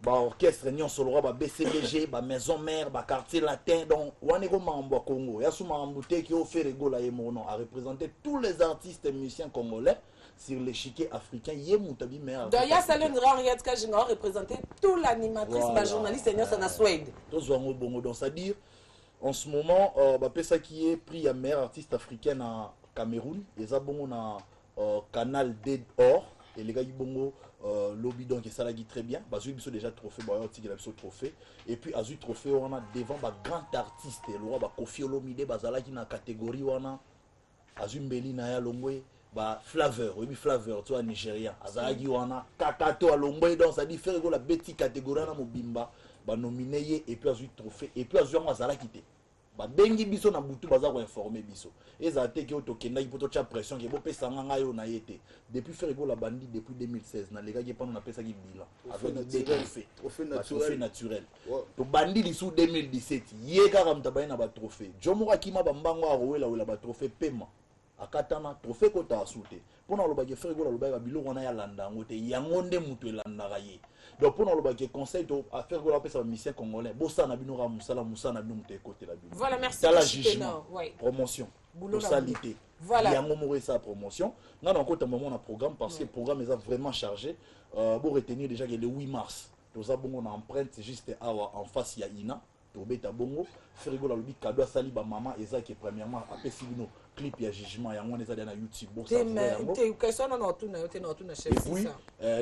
Speaker 2: ba orchestre Nyon Solora ba BCBG ba maison mère ba quartier latin donc waneko mambo Congo ya suma ambute qui au fait rigola et mon nom à représenter tous les artistes et musiciens congolais sur l'échiquier africain Yemutabi meilleur
Speaker 1: d'ailleurs ça le grand Riyad Kajinga représenter toute l'animatrice la journaliste Nyon Sana Swede
Speaker 2: tous wango bongo donc ça dire en ce moment ba pesa qui est pris à meilleur artiste africain à Cameroun et ça bongo na
Speaker 8: Canal D Or et les gars Bongo lobby donc ça l'a dit très bien parce qu'ils sont déjà trophée trophée et puis Azu trophée on a devant ba grand artiste le roi ba Kofi Olomide bazala qui na catégorie wana Azu Mbeli na ya longwe ba Flavor oui Flavor toi Nigeria azalaki wana Kakato a longwe donc ça dit faire la bête catégorie na mobimba ba nominé et puis Azu trophée et puis Azu azala quitté ba bengi biso na butu baza ko informer biso ezate ke otokenda ipoto cha pression ke bopesa nganga yo na yete depuis faire la bandi depuis 2016 na lega ke pano na pesa ki bilan avec des trophées naturel to bandi li sous 2017 ye kaka mtabaye na ba trophée jomo akima bambango arowela wela ba trophée pema akatana trophée kota asute pona lo ba ke faire la ba bilo wana ya landa ngote yango nde mutu elanda ye donc pour nous conseil à faire la mission congolais bossa na bino ra musala na bino mute côté la bino
Speaker 1: voilà merci
Speaker 8: la jugement promotion salité
Speaker 1: voilà
Speaker 8: yango mourir sa promotion na encore un moment na programme parce que le programme est vraiment chargé pour retenir déjà que le 8 mars toza bongo na empreinte juste awa en face ya ina tobeta bongo faire la lobi cadeau sali ba maman eza que premièrement après sibino clip ya jugement yango neza na YouTube bon ça
Speaker 1: te question na tuna yote na tuna chef
Speaker 8: oui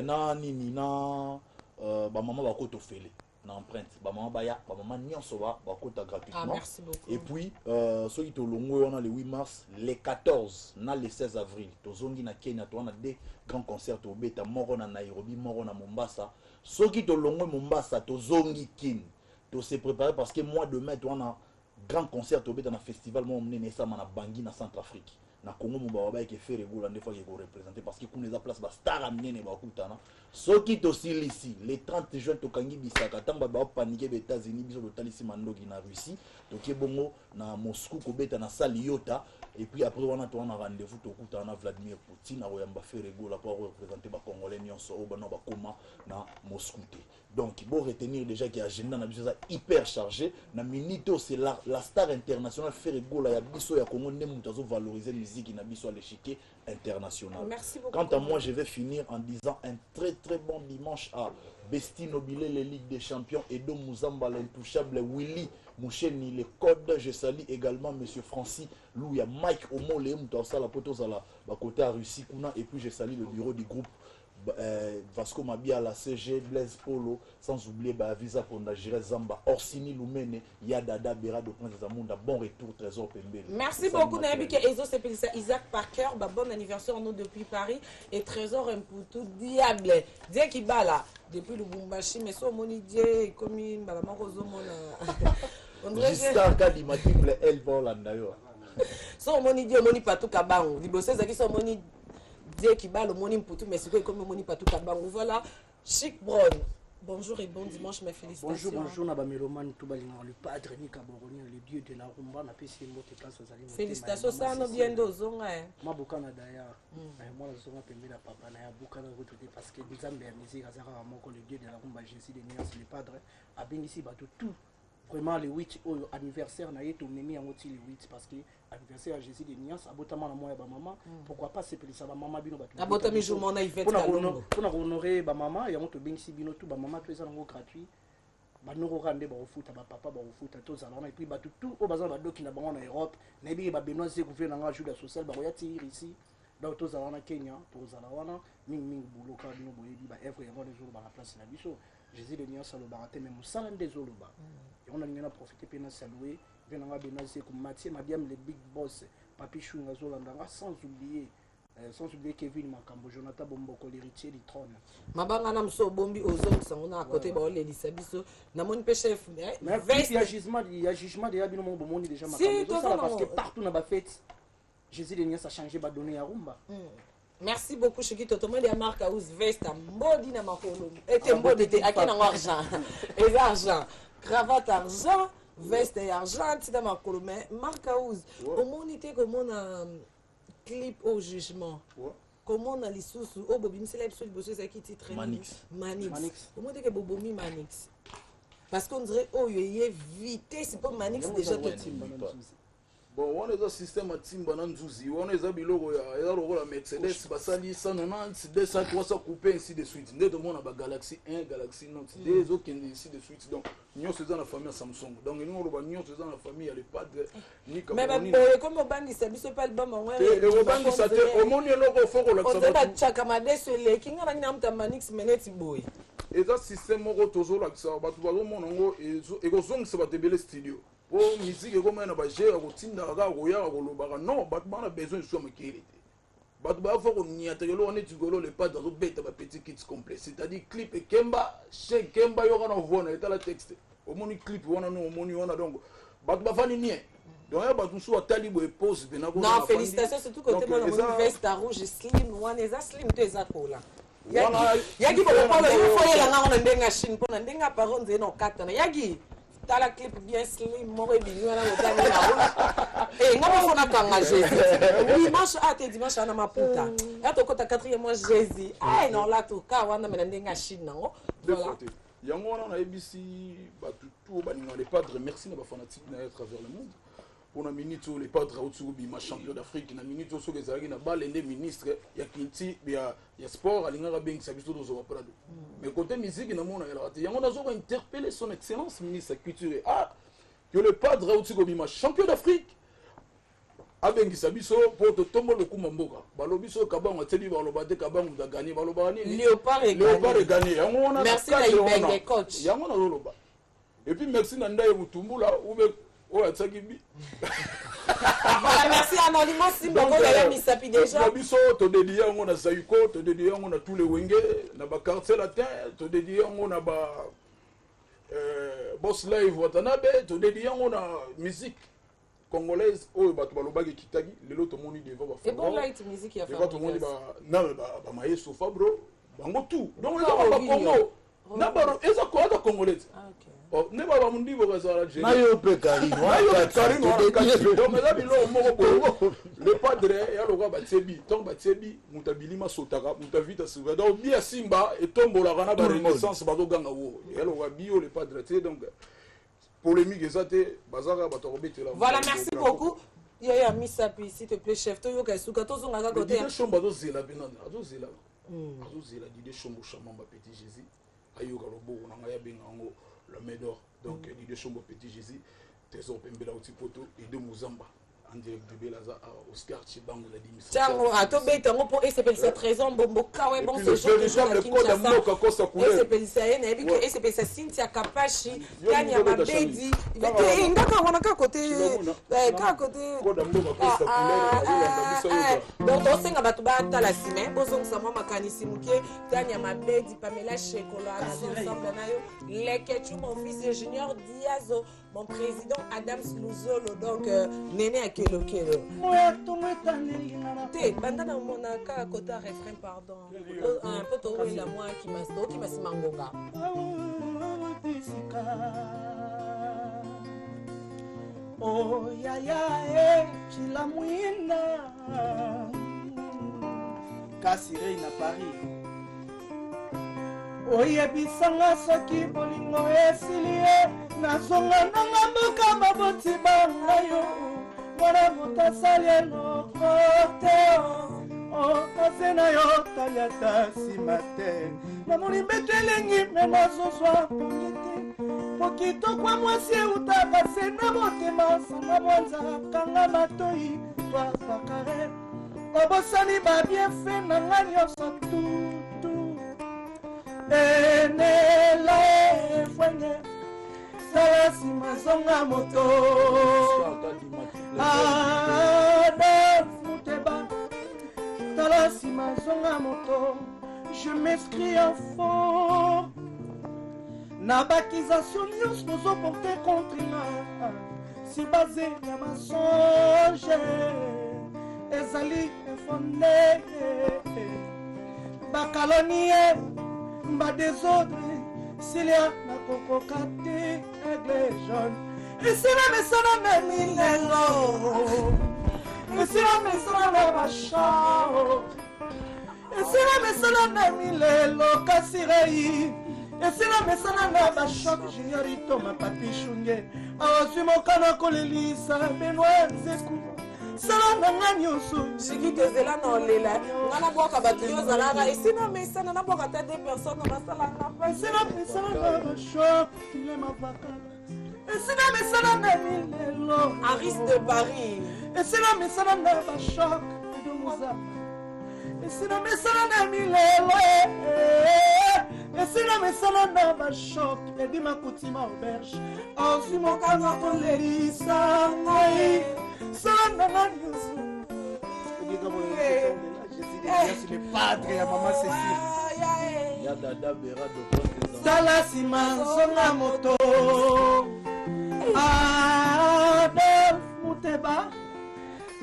Speaker 8: na nini na ba maman ba koto fele na empreinte ba maman baya ba maman nyonso ba kota gratuitement
Speaker 1: merci beaucoup
Speaker 8: et puis ceux qui to longo on a le 8 mars le 14 na le 16 avril tozongi na Kenya to on a des grands concerts au beta moro na Nairobi moro na Mombasa ceux qui to longo Mombasa tozongi kin to se préparer parce que moi demain to on a grand concert au beta na festival moi emmener ça na Bangui na Centrafrique na Congo mobaba ba ke faire regola des fois qui ko représenter parce que kuna za place ba star amnene ba kutana soki to ici le 30 juin to kangi bisaka tamba ba paniquer aux États-Unis biso to talisi mandogi na Russie to ke bongo na Moscou ko beta na salle Yota et puis après on a rendez-vous to kutana Vladimir Poutine a yamba faire regola pour représenter ba congolais nyonso o bana ba koma na Moscou. Donc bon retenir déjà que agenda na biso hyper chargé na minito c'est la star internationale faire regola ya biso ya Congo ne mutazo valoriser musique na biso à l'échiquier international.
Speaker 1: Merci beaucoup.
Speaker 8: Quant à moi, je vais finir en disant un très bon dimanche à Besti Nobile, les Ligues des Champions, Edo Mouzamba, l'intouchable Willy Moucheni, les codes. Je salue également Monsieur Francis Louia, Mike Omole, Moutassa, la Potosala, côté à Russie, et puis je salue le bureau du groupe Vasco Mabia, la CG, Blaise Polo, sans oublier Visa Ponda, Jire Zamba, Orsini Lumene, Yadada, Bera de Prince Zamunda, bon retour, Trésor Pembele.
Speaker 1: Merci beaucoup, Nabika Ezo, c'est Isaac Parker, bon anniversaire nous depuis Paris, et Trésor Impoutou, Diable, Dieu qui bat là, depuis le Bumbashi, mais son moni Dieu, comme une Balamozo Mona.
Speaker 8: Jusqu'à Kadi Matible, elle vole en d'ailleurs.
Speaker 1: Son moni Dieu, moni patou kabang, les bossés qui sont moni. Dieu qui bat le moni poutou mais c'est quoi comme moni patou kabangou voilà Chic Brown bonjour et bon dimanche mes félicitations
Speaker 9: bonjour na ba mélomane tout balinga le padre Nika Boroni le dieu de la rumba na pesi mbote place zali
Speaker 1: félicitations ça no bien dozonga
Speaker 9: mabuka na daya moi na zonga pembe la papa na ya buka na retrouver parce que nzambe ya musique azaka moko le dieu de la rumba Jésus de Nias le padre a béni bateau tout vraiment le 8 au anniversaire na yeto memi yango ti le 8 parce que anniversaire à Jésus de Nias abotama na moi ya ba maman pourquoi pas c'est pelisa ba maman bino bato
Speaker 1: abotami jour mon Yvette Kalongo
Speaker 9: pour honorer ba maman yango to bengisi bino tout ba maman to eza nango gratuit ba noko rande ba ofuta ba papa ba ofuta to za na et puis bato tout au bazan ba doki na bango na Europe na bi ba Benoît Zé gouvernement na ajuda social ba yati ici donc to za na Kenya to za na wana mingi boulot ka bino boyebi ba œuvre yango les jours ba la place na biso Jésus de Nias alo barate même musala ndezoloba et on a bien profiter pena saluer venanga Benoît comme Mathieu Madiam les big boss Papi Chunga Zolandanga sans oublier Kevin Makambo Jonathan Bomboko l'héritier du trône
Speaker 1: mabanga na mso bombi ozong sangona à côté ba olelisa biso na moni pe chef
Speaker 9: mais il y a jugement de Yabino mon bomoni déjà Makambo ça parce que partout na ba fête Jésus de Nias a changé ba donner à Rumba.
Speaker 1: Merci beaucoup Chiki Totomo de Marc House Vesta Mbodi na makolo était Mbodi te akena argent et argent cravate argent veste et argent dans ma colonne Marc House au monité comme on a clip au jugement comment on a les sous au bobim c'est l'absolu bosser ça qui titre
Speaker 8: Manix
Speaker 1: au monité que bobomi Manix parce qu'on dirait oh il est vite c'est pas Manix déjà
Speaker 8: bon on a un système à timba na nzuzi on a un biloko ya la Mercedes basali 190 200 300 coupé ainsi de suite nde to mona ba Galaxy 1 Galaxy Note des autres ainsi de suite donc nous sommes dans la famille Samsung donc nous on sommes dans la famille il y a pas de ni comme
Speaker 1: mais comme bandi ça biso pas album on
Speaker 8: et bandi ça te au monde loko foko la
Speaker 1: on va chakama desole kinga na nyamta manix meneti boy
Speaker 8: et ça système moko tozo la ça ba tu ba mona ngo et ko zong se ba te bele studio pour musique comme na ba gère ko tinda ka ko ya ko loba non ba ba na besoin sur me qui était ba tu ba faut ko niatelo on est tigolo le pas dans bête ba petit kits complet c'est-à-dire clip et kemba chez kemba yo kana vona et la texte au moni clip wana no moni wana donc ba tu ba fani nie donc ba tu so talibo et pose bena ko
Speaker 1: non félicitations surtout côté mon veste rouge slim wana eza slim to eza kola yagi boko polo yo foyela nga ona ndenga chine pona ndenga paronze no katana yagi t'as la clip bien slim moro binyo na motani na eh nga ba fona kanga Jésus dimanche à te dimanche na maputa ya to kota 4e mois Jésus eh non la to ka wana mena ndenga chine nango voilà
Speaker 8: yango wana na ABC ba tout ba ninga les padres merci na ba fanatique na à travers le monde pour na minute les padres au-dessus ma champion d'Afrique na minute au les zaki na balle les ministres ya kinti ya sport alinga bien ça biso dozo ba prado mais côté musique na mona ya raté yango nazo interpeller son excellence ministre culture que le padre au-dessus ma champion d'Afrique abengisa biso pour to tombo le kumamboka balobi so kabanga teli baloba te kabanga da gagner baloba ni
Speaker 1: léopard est
Speaker 8: gagné yango wana
Speaker 1: merci na ibenge coach
Speaker 8: yango na loloba et puis merci na ndaye mutumbula ube oh atsakibi
Speaker 1: voilà merci anonymement simba ko la misapi déjà
Speaker 8: biso to dédié yango na Zayuko to dédié yango na tous les wenge na ba quartier latin to dédié yango na ba boss live watanabe to dédié yango na musique congolaise oyo bato balobaki kitaki lelo tomoni devant ba
Speaker 1: et bon light musique ya
Speaker 8: fa tomoni ba na ba mayeso fabro bango tout donc eza ba Congo na baro eza ko ata congolaise oh ne ba mundi bo kazara je
Speaker 3: na yo pe Karine
Speaker 8: donc là bilo moko le padre ya loka ba tsebi donc ba tsebi mutabili masotaka mutavita siva donc bia simba et tombola kana ba renaissance ba do ganga wo ya loka bio le padre tu donc polémique ezate bazaka batokobetela
Speaker 1: voilà merci beaucoup yaya misapi s'il te plaît chef to yoka suka to zonga ka côté
Speaker 8: ya chomba do zela benana azozela dide chombo chamamba petit Jésus ayoka loboko nanga ya bengango le médor donc dide chombo petit Jésus trésor pembela utipoto et de Muzamba en direct de Belaza Oscar Chibango la dimission
Speaker 1: tiango ato betango pour SPL sa trésor bombo kawe bon ce jour
Speaker 8: le code amoka kosa couleur
Speaker 1: SPL sa ene ebi que SPL sa Cynthia Kapashi kanya mabedi bete ngaka wana ka côté
Speaker 8: code amoka kosa couleur
Speaker 1: donc on senga batu ba tala sime bozong sa mama kanisi muke kanya mabedi Pamela Chekola ensemble na yo Lekechu mon fils Junior Diazo mon président Adams Luzolo donc Néné Akelokelo te banda na mona ka kota refrain pardon un peu to la moi qui m'a simangonga
Speaker 9: oh ya ya chila mwina kasi rei na Paris oyebisanga soki bolingo esili ye nazonga nanga mboka baboti banga yo mwana moto asali eloko te ose na yo taliata nsima te namoni mbeto elengi me nazozwa pongi te po kitokwa mwasi eutaka se na motema sanga mwanza kanga matoi twafakare obosani babiefe na nga nyonso tutu enela efwenge sala nsima zonga moto Adolphe Mouteba tala nsima zonga moto je m'inscris en faux na bakisation nyonso nozoporte contre nga si basé ya mensonge ezali infonde bakalonie badésordre silia nakokoka te aigle jaune esila mesana na milengo esila mesana na bashao esila mesana na milelo kasi rei esila mesana nga bashok juniorito mapapi shunge azwi mokana kolelisa benoit nzeku sala na nga nyonso
Speaker 1: siki tozela na olela nga nabwaka bato yo ozalaka esina mesana nabwaka ta 2 personnes basalanga
Speaker 9: esila mesana nga bashok ile mavaka esila mesana nga milelo
Speaker 1: Aris de Paris
Speaker 9: esila mesana nga bashok edomuza esila mesana nga milelo esila mesana nga bashok edima kutima auberge azwi mokana kolelisa ngai sala na nga nyonso le padre ya mama Cécile
Speaker 8: ya dada bera de
Speaker 9: tala nsima nsonga moto Adolphe Muteba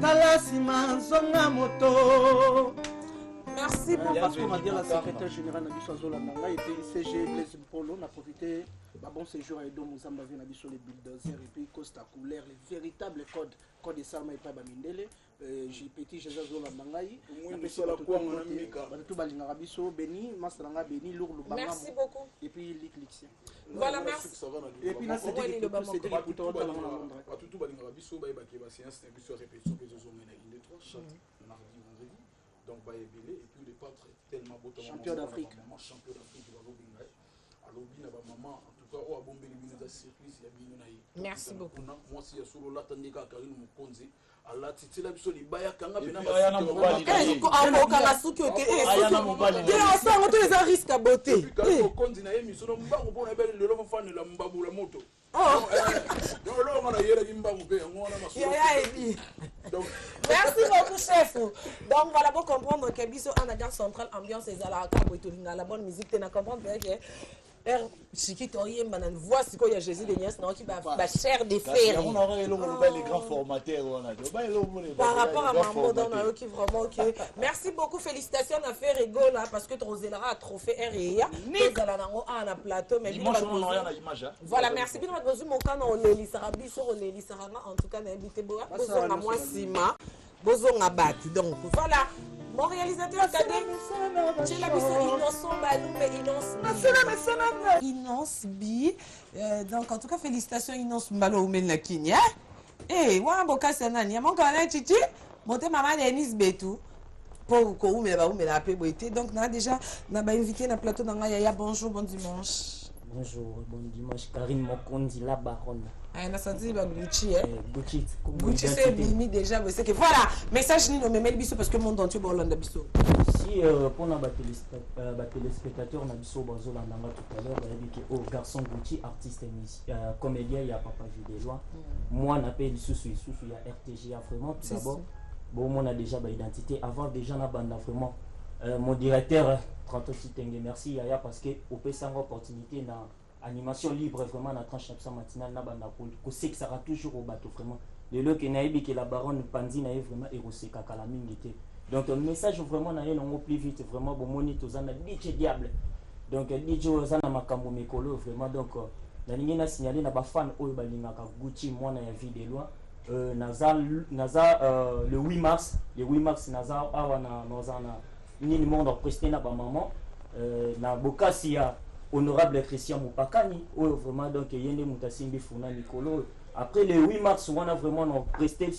Speaker 9: tala nsima nsonga moto.
Speaker 1: Merci beaucoup.
Speaker 9: Parce qu'on m'a dit la secrétaire générale Nabiso Zolandanga et puis CG Blaise Polo, on a profité bon séjour à Edo Mouzamba vient Nabiso les bulldozers et puis Costa Couleur, les véritables codes de Salma et pas Bamindele. J'ai petit Jésus Zolandanga. Tout Balingara Biso, Beni, Mastranga Beni, Lourd Lubanga.
Speaker 1: Merci beaucoup.
Speaker 9: Et puis Lick Lixien.
Speaker 1: Voilà, merci.
Speaker 9: Et puis là, c'était le Bama. C'était le Pouton de
Speaker 10: la tout Balingara Biso, Baïbaki, séance, Nabiso répétition, que je mène à 1, 2, 3, chaque mardi, vendredi. Donc, Baïbélé, et puis les pâtres tellement beau.
Speaker 9: Champion d'Afrique.
Speaker 10: Champion d'Afrique, maman, en tout cas, oh, bon, bénéfice de circuit, il y a bien.
Speaker 1: Merci beaucoup.
Speaker 10: Moi, si il y a solo là, tandis qu'à Karine Mokonze, à la titi, là, il y a Kanga,
Speaker 8: il
Speaker 1: Merci beaucoup, chef. Donc voilà, pour comprendre que Biso en agent central, ambiance et la bonne musique, tu as compris que Chiki Toriye manan voix si il y a Jésus de Nias qui va cher des fers.
Speaker 8: On aura les grands formateurs
Speaker 1: par rapport à Mambo dans la qui vraiment OK. Merci beaucoup, félicitations à faire rigolo là parce que Trozelara a trophée RIA. Nous allons à un plateau mais voilà, merci bien de mon canal on les Sarabi sur les Saranga en tout cas n'habitez boa bozonga moi sima bozonga bati donc voilà. Mon réalisateur académique, c'est la innocent Innocent Bi. Donc en tout cas félicitations Innocent Mbalo Oumena Kinya. Eh, wa boka sanani, mon canal Titi, monter maman Denise Betou. Pour que vous me la paix. Donc on a déjà invité na plateau dans Yaya. Bonjour, bon dimanche.
Speaker 11: Bonjour, bon dimanche. Karine Mokondi, la baronne.
Speaker 1: On a senti Gucci, hein?
Speaker 11: Gucci,
Speaker 1: c'est Mimi déjà, c'est que voilà, message ni no memel biso parce que le monde entier va Hollande biso.
Speaker 11: Si pour nos téléspectateurs, on a biso Hollande tout à l'heure, il y a dit que oh garçon Gucci, artiste et comédien, il y a Papa Judélois. Moi, on appelle Soussou, il y a RTG, vraiment tout d'abord. Bon, on a déjà l'identité. Avant déjà, on a vraiment mon directeur, 38 Tengue, merci Yaya parce que au peut sans opportunité dans animation libre vraiment la tranche matinale na banda ko sait que ça sera toujours au bateau vraiment le look naïbi que la baronne Panzi naï vraiment érosé kaka mingité donc un message vraiment naï non plus vite vraiment bon monito zana DJ diable donc DJ zana makambo mikolo vraiment donc na ningi na signaler na ba fan oyo balingaka Gucci mwana ya vie de loi naza le 8 mars naza awa na nozana nini monde presté na ba maman na bokasi ya honorable Christian Moupakani, vraiment donc yende mutasimbi funa Nicolo. Après le 8 mars, on a vraiment presté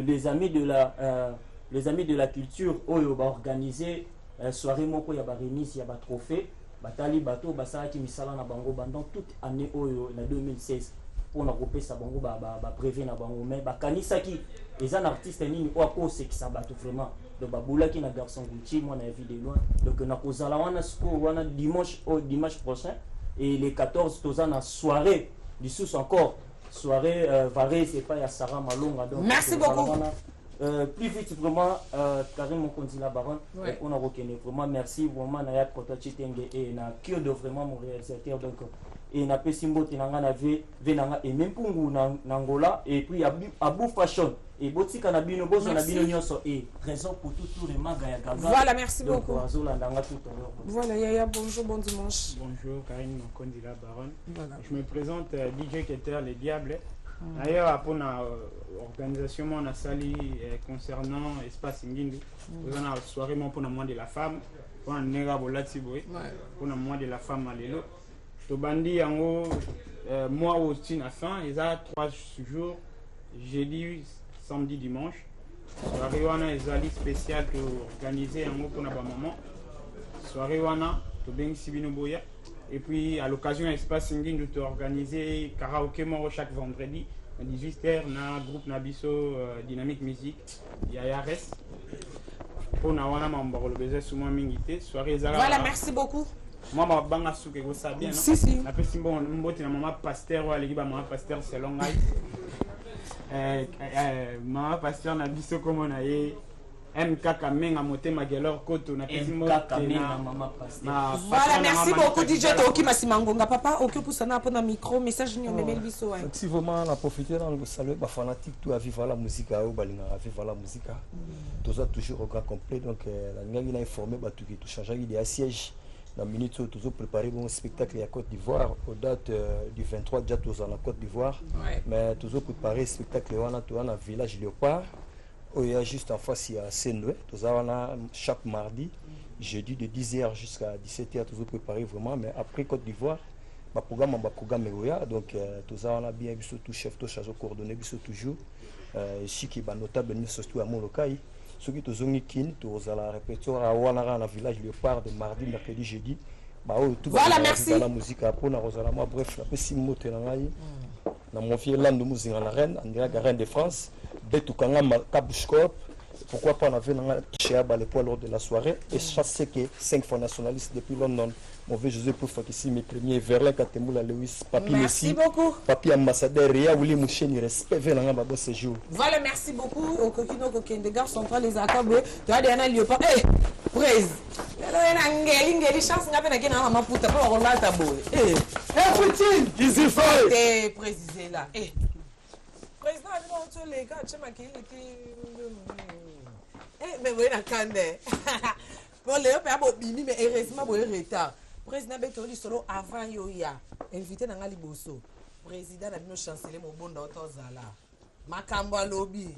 Speaker 11: les amis de la culture oyo ba organiser soirée moko ya ba remise ya ba trophée batali bato basala ki misala na bango pendant toute année oyo na 2016 pour na kopesa bango ba prévu na bango mais ba kanisaki les artistes nini o ko c'est qui ça bato vraiment donc babula qui na garçon Gucci moi na vie de loin donc na kozala wana sco wana dimanche prochain et les 14 tozana soirée du sous encore soirée varée c'est pas ya Sarah Malonga donc
Speaker 1: merci beaucoup
Speaker 11: plus vite vraiment Karim Mokondi la baronne on a reconnu vraiment merci vraiment na ya Kotachi Tenge et na Kyo de vraiment mon réalisateur donc et na pesimbo tinanga na venanga et même pungu na Angola et puis Abou Fashion et botika na bino bozo na bino nyonso et raison pour tous les magas ya Gaga.
Speaker 1: Voilà, merci
Speaker 11: donc,
Speaker 1: beaucoup.
Speaker 11: Voilà,
Speaker 1: Yaya, bonjour, bon dimanche.
Speaker 12: Bonjour, Karine Mokondi la baronne. Voilà. Je me présente DJ Keter les Diables. D'ailleurs, pour l'organisation, on a sali concernant Espace Ngindu. Vous en avez soirée pour le mois de la femme. pour un nègre bolati boy pour le mois de la femme à l'élo to bandi yango mois aussi na fin ils a 3 jours jeudi samedi dimanche soirée wana ezali spécial to organiser yango pour na ba maman soirée wana to bengisi bino boya et puis à l'occasion espace singing nous to organiser karaoké moro chaque vendredi à 18h na groupe Nabiso Dynamique Musique ya res pour na wana mambo le besoin souvent mingité soirée ezala
Speaker 1: voilà merci beaucoup
Speaker 12: moi ma banga souke ko ça bien
Speaker 1: si si
Speaker 12: na pesi bon mboti na maman pasteur wa leki ba maman pasteur selon ngai maman pasteur na biso comme na ye MK Kamenga motema gelor koto na pesi mo
Speaker 11: Kamenga maman pasteur
Speaker 1: voilà merci beaucoup DJ Toki Masimangonga papa okupusana hapo na micro message ni omebeli biso wa
Speaker 13: si vraiment na profiter dans le salut ba fanatique tout à vivre la musique au balinga à vivre la musique tout ça toujours au grand complet donc la ngangi na informé ba tout qui tout changer il y a siège dans minute où toujours préparer bon spectacle à Côte d'Ivoire aux dates du 23 déjà tous en Côte d'Ivoire mais toujours préparer spectacle wana tout en village Léopard où il y a juste en face il y a Senoué tous on a chaque mardi jeudi de 10h jusqu'à 17h toujours préparer vraiment mais après Côte d'Ivoire programme donc tous on a bien biso tout chef tout chargé coordonné biso toujours ici qui est notable surtout à Molokai ceux qui tozongi kin tozala répétition à wana na village Léopard de mardi mercredi jeudi
Speaker 1: voilà merci
Speaker 13: la musique pour na rozala moi bref la pesi moto na ngai na mon fier land muzinga la reine Andrea Garenne de France betu kanga kabushkop pourquoi pas on avait chez les poids lors de la soirée et je sais que 5 fois nationalistes depuis London mon vieux José pour faire ici mes premiers Verlin Katemoula Lewis Papi
Speaker 1: merci beaucoup
Speaker 13: Papi ambassadeur Ria Willy Moucheni respect vers bon séjour
Speaker 1: voilà merci beaucoup au Kokino Kokende gare centrale les akabwe tu as des analyses pas praise ngeli chance ngape na kena mama puta pour ronda taboe
Speaker 3: Poutine
Speaker 1: easy fight préciser là président non tu les gars tu m'as qu'il était mais oui na kande pour les père bobini mais heureusement boy retard président betoli solo avant yo ya invité na ngali boso président na bino chancelier mobonda otozala makambo alobi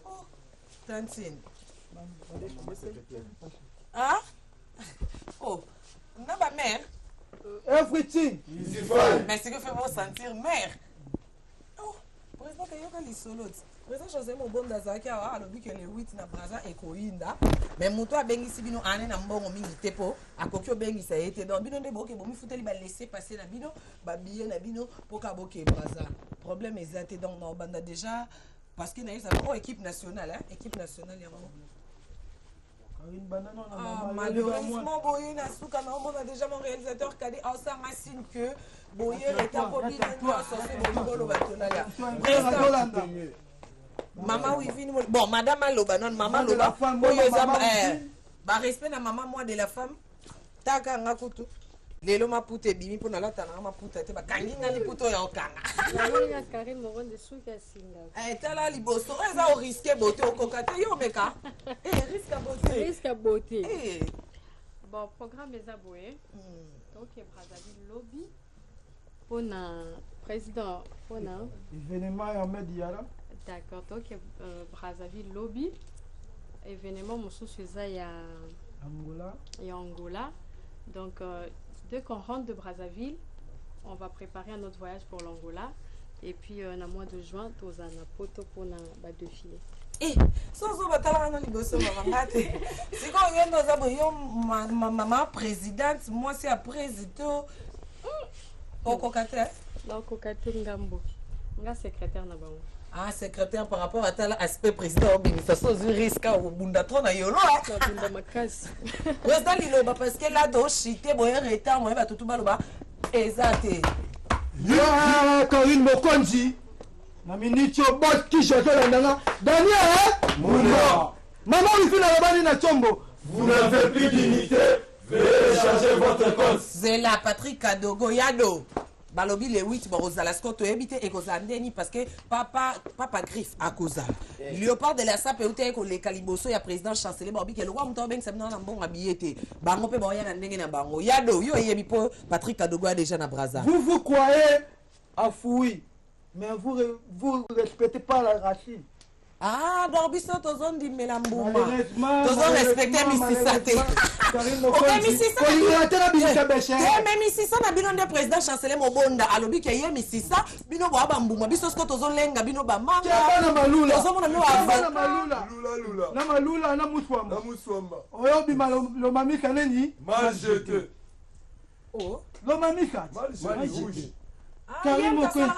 Speaker 1: oh tantine ah oh na ba mère
Speaker 3: everything
Speaker 1: mais c'est que fait vous sentir mère oh président kayoka lisolo président José Mobonda zaki awa alobi que le 8 na Braza ekoinda mais muto abengisi bino ane na mbongo mingi tepo akoki obengisa ete donc bino nde boke bomi futeli ba laisser passer na bino ba billet na bino poka boke Braza problème ezate donc na obanda déjà parce que na yesa ko équipe nationale équipe nationale yango malheureusement boye na suka na omona déjà mon réalisateur kadi osanga signe que boye reta ko bino nyonso se bolo batola ya maman oui vini bon madame aloba non maman loba oyo za ba respect na maman moi de la femme taka ngakutu lelo maputa bimi pona lata na maputa te ba kangi na liputo ya okanga
Speaker 14: ya Karim Moronde suka singa
Speaker 1: tala liboso eza o risquer beauté okokate yo meka risque beauté
Speaker 14: bon programme eza boye donc Brazzaville lobby pona président pona
Speaker 3: événement ya Mediara
Speaker 14: d'accord donc Brazzaville lobby événement mosusu eza ya Angola donc dès qu'on rentre de Brazzaville on va préparer un autre voyage pour l'Angola et puis en mois de juin toza na poto pour na ba défilé
Speaker 1: sozo batala na liboso mama te siko yendo za boyo maman présidente moi c'est à président okokate
Speaker 14: la okokate ngambo nga secrétaire na bango
Speaker 1: secrétaire par rapport à tel aspect président organisation du risque au bunda trop na yolo
Speaker 14: bunda makasi
Speaker 1: président liloba parce que là do chité boye retard moi ba tutu baloba ezate
Speaker 3: ya Karine Mokonzi na minitio bot qui je la ndanga Daniel Mouna maman il fait la bani na chombo
Speaker 15: vous n'avez plus d'unité veuillez changer votre compte
Speaker 1: c'est la Patrick Kadogo Yado balobi le 8 borozala skoto ebite ekozandeni parce que papa griffe akoza Léopard de la sape ute ko le kaliboso ya président chancelier bobi ke le roi mto beng sabina na mbonga billet bango pe boya na ndenge na bango yado yo yebi po Patrick Kadogo a déjà na Braza
Speaker 3: vous croyez à fouille mais vous respectez pas la racine
Speaker 1: Ah, donc biso tozon di melambuma. Tozon respecter Mississa te. Ok, Mississa. Mais Mississa na bino de président chancelier Mobonda alobi ke ye Mississa bino bo abambuma biso sko tozon lenga bino ba manga.
Speaker 16: Na malula.
Speaker 1: Tozon na no ava.
Speaker 16: Na malula na muswamba. Oyo bima lo mamika neni?
Speaker 15: Majete.
Speaker 16: Oh, lo mamika. Karim Mokonzi.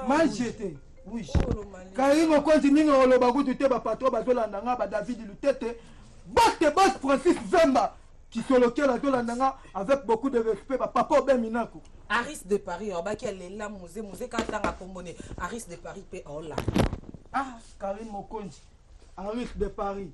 Speaker 16: Majete. Oui. Karim Mokonzi ninga oloba kutu te ba patron bazolanda nga ba David Lutete. Boss Francis Vemba qui se lequel azolanda nga avec beaucoup de respect ba papa Obeminako.
Speaker 1: Aris de Paris, on va qu'elle est là musée katanga pomone. Aris de Paris pe hola.
Speaker 16: Ah, Karim Mokonzi. Aris de Paris.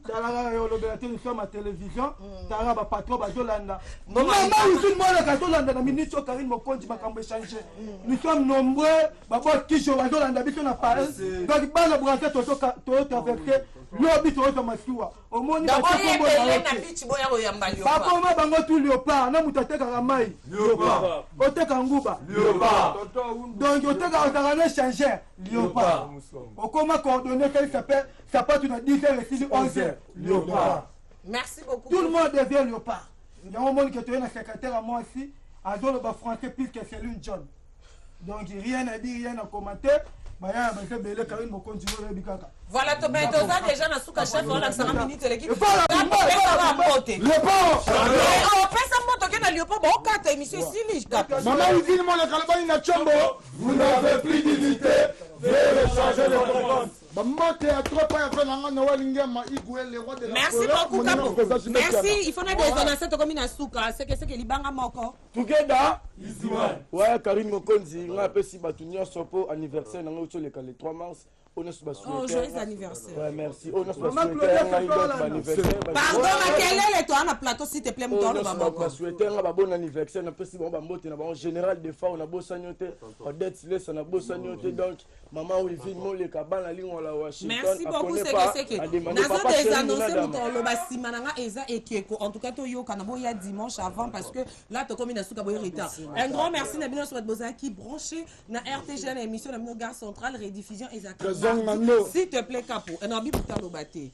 Speaker 16: Tala nous sommes à télévision, tala ba patron bazolanda. Maman tout le monde bazolanda na minute Karim Mokonzi makambo changer. Nous sommes nombreux, babo kisho bazolanda biso na Paris. Donc bana branché to traverser lobi to masiwa. Au monde ba kombo na
Speaker 1: bichi boya oyamba yo.
Speaker 16: Ba kombo bango tout léopard na mutateka ramai. Léopard. Oteka nguba. Léopard. Donc oteka otaka changer. Léopard. Okoma coordonner qu'elle s'appelle ça part de 10h et 11h. Léopard.
Speaker 1: Merci beaucoup.
Speaker 16: Tout le monde devient léopard. Il y a un monde qui est un secrétaire à moi aussi. À Zolo français plus que Céline John. Donc rien à dire, rien à commenter.
Speaker 1: Voilà, tu mets déjà dans souka chef, on a 5 minutes l'équipe.
Speaker 16: Le port.
Speaker 15: Maman, vous n'avez plus d'unité. Veuillez changer de fréquence.
Speaker 1: Merci beaucoup, Kabo. Merci. Il faut des donations comme une souka. C'est que Libanga Moko.
Speaker 3: Together. Ouais, Karim Mokonzi, on a appelé si Batunia Sopo anniversaire dans le 3 mars.
Speaker 1: Oh, joyeux anniversaire.
Speaker 3: Ouais, merci. On a anniversaire.
Speaker 1: Pardon, quel est le toit à plateau s'il te plaît, mon toit
Speaker 3: on a souhaité un bon anniversaire. On a fait bon bambote, on a général des fois, on a beau sagnoté. Odette Siles, on a beau sagnoté. Donc, maman, oui, vite, mon les cabanes, la ligne, on la Washington.
Speaker 1: Merci beaucoup, c'est que. Nazo des annoncés, mon loba simananga eza ekieko. En tout cas, Toyo Kanabo, il y a dimanche avant parce que là, tu as commis un souka boy retard. Un grand merci, Nabino Souad Bozaki, branché dans RTG, l'émission de la Gare Centrale, rediffusion Ezaka. S'il te plaît, Capo, un habit pour t'allobater.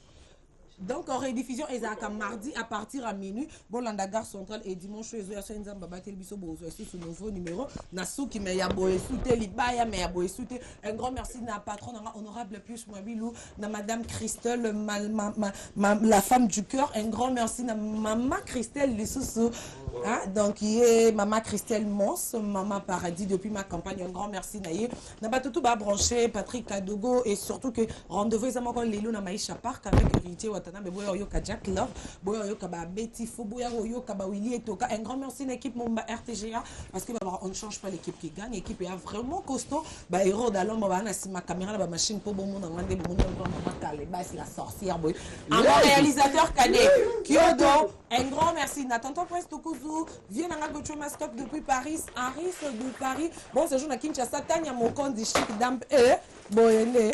Speaker 1: Donc, en rediffusion, Ezaka mardi à partir à minuit. Bon, la Gare Centrale et dimanche, je suis en ce nouveau numéro. Nasuki, mais ya boye souté, Libaya, mais ya boye souté. Un grand merci à patron, honorable plus Mouabilou, à madame Christelle, la femme du cœur. Un grand merci à maman Christelle Lissoussou. Hein? Donc, il est maman Christelle Mons, maman Paradis depuis ma campagne. Un grand merci Naïe. N'a pas tout branché, Patrick Kadogo et surtout que rendez-vous est encore Lilo na Maïcha Park avec héritier Watana, mais boya yoka Jack Love, boya yoka ba Betty Fo, boya yoka ba Willy et Toka. Un grand merci à l'équipe Momba RTGA parce que on ne change pas l'équipe qui gagne. L'équipe est vraiment costaud. Bah héros d'alors, bah na si ma caméra la machine pour bon monde en rendez bon monde la sorcière boy. Un réalisateur cadet Kyodo. Un grand merci Nathan Prince Tokuzu. Viens à Gauthier Mascotte depuis Paris, Aris de Paris. Bon, ce jour à Kinshasa, Tania Mokondi, Chic Damp et Boyene.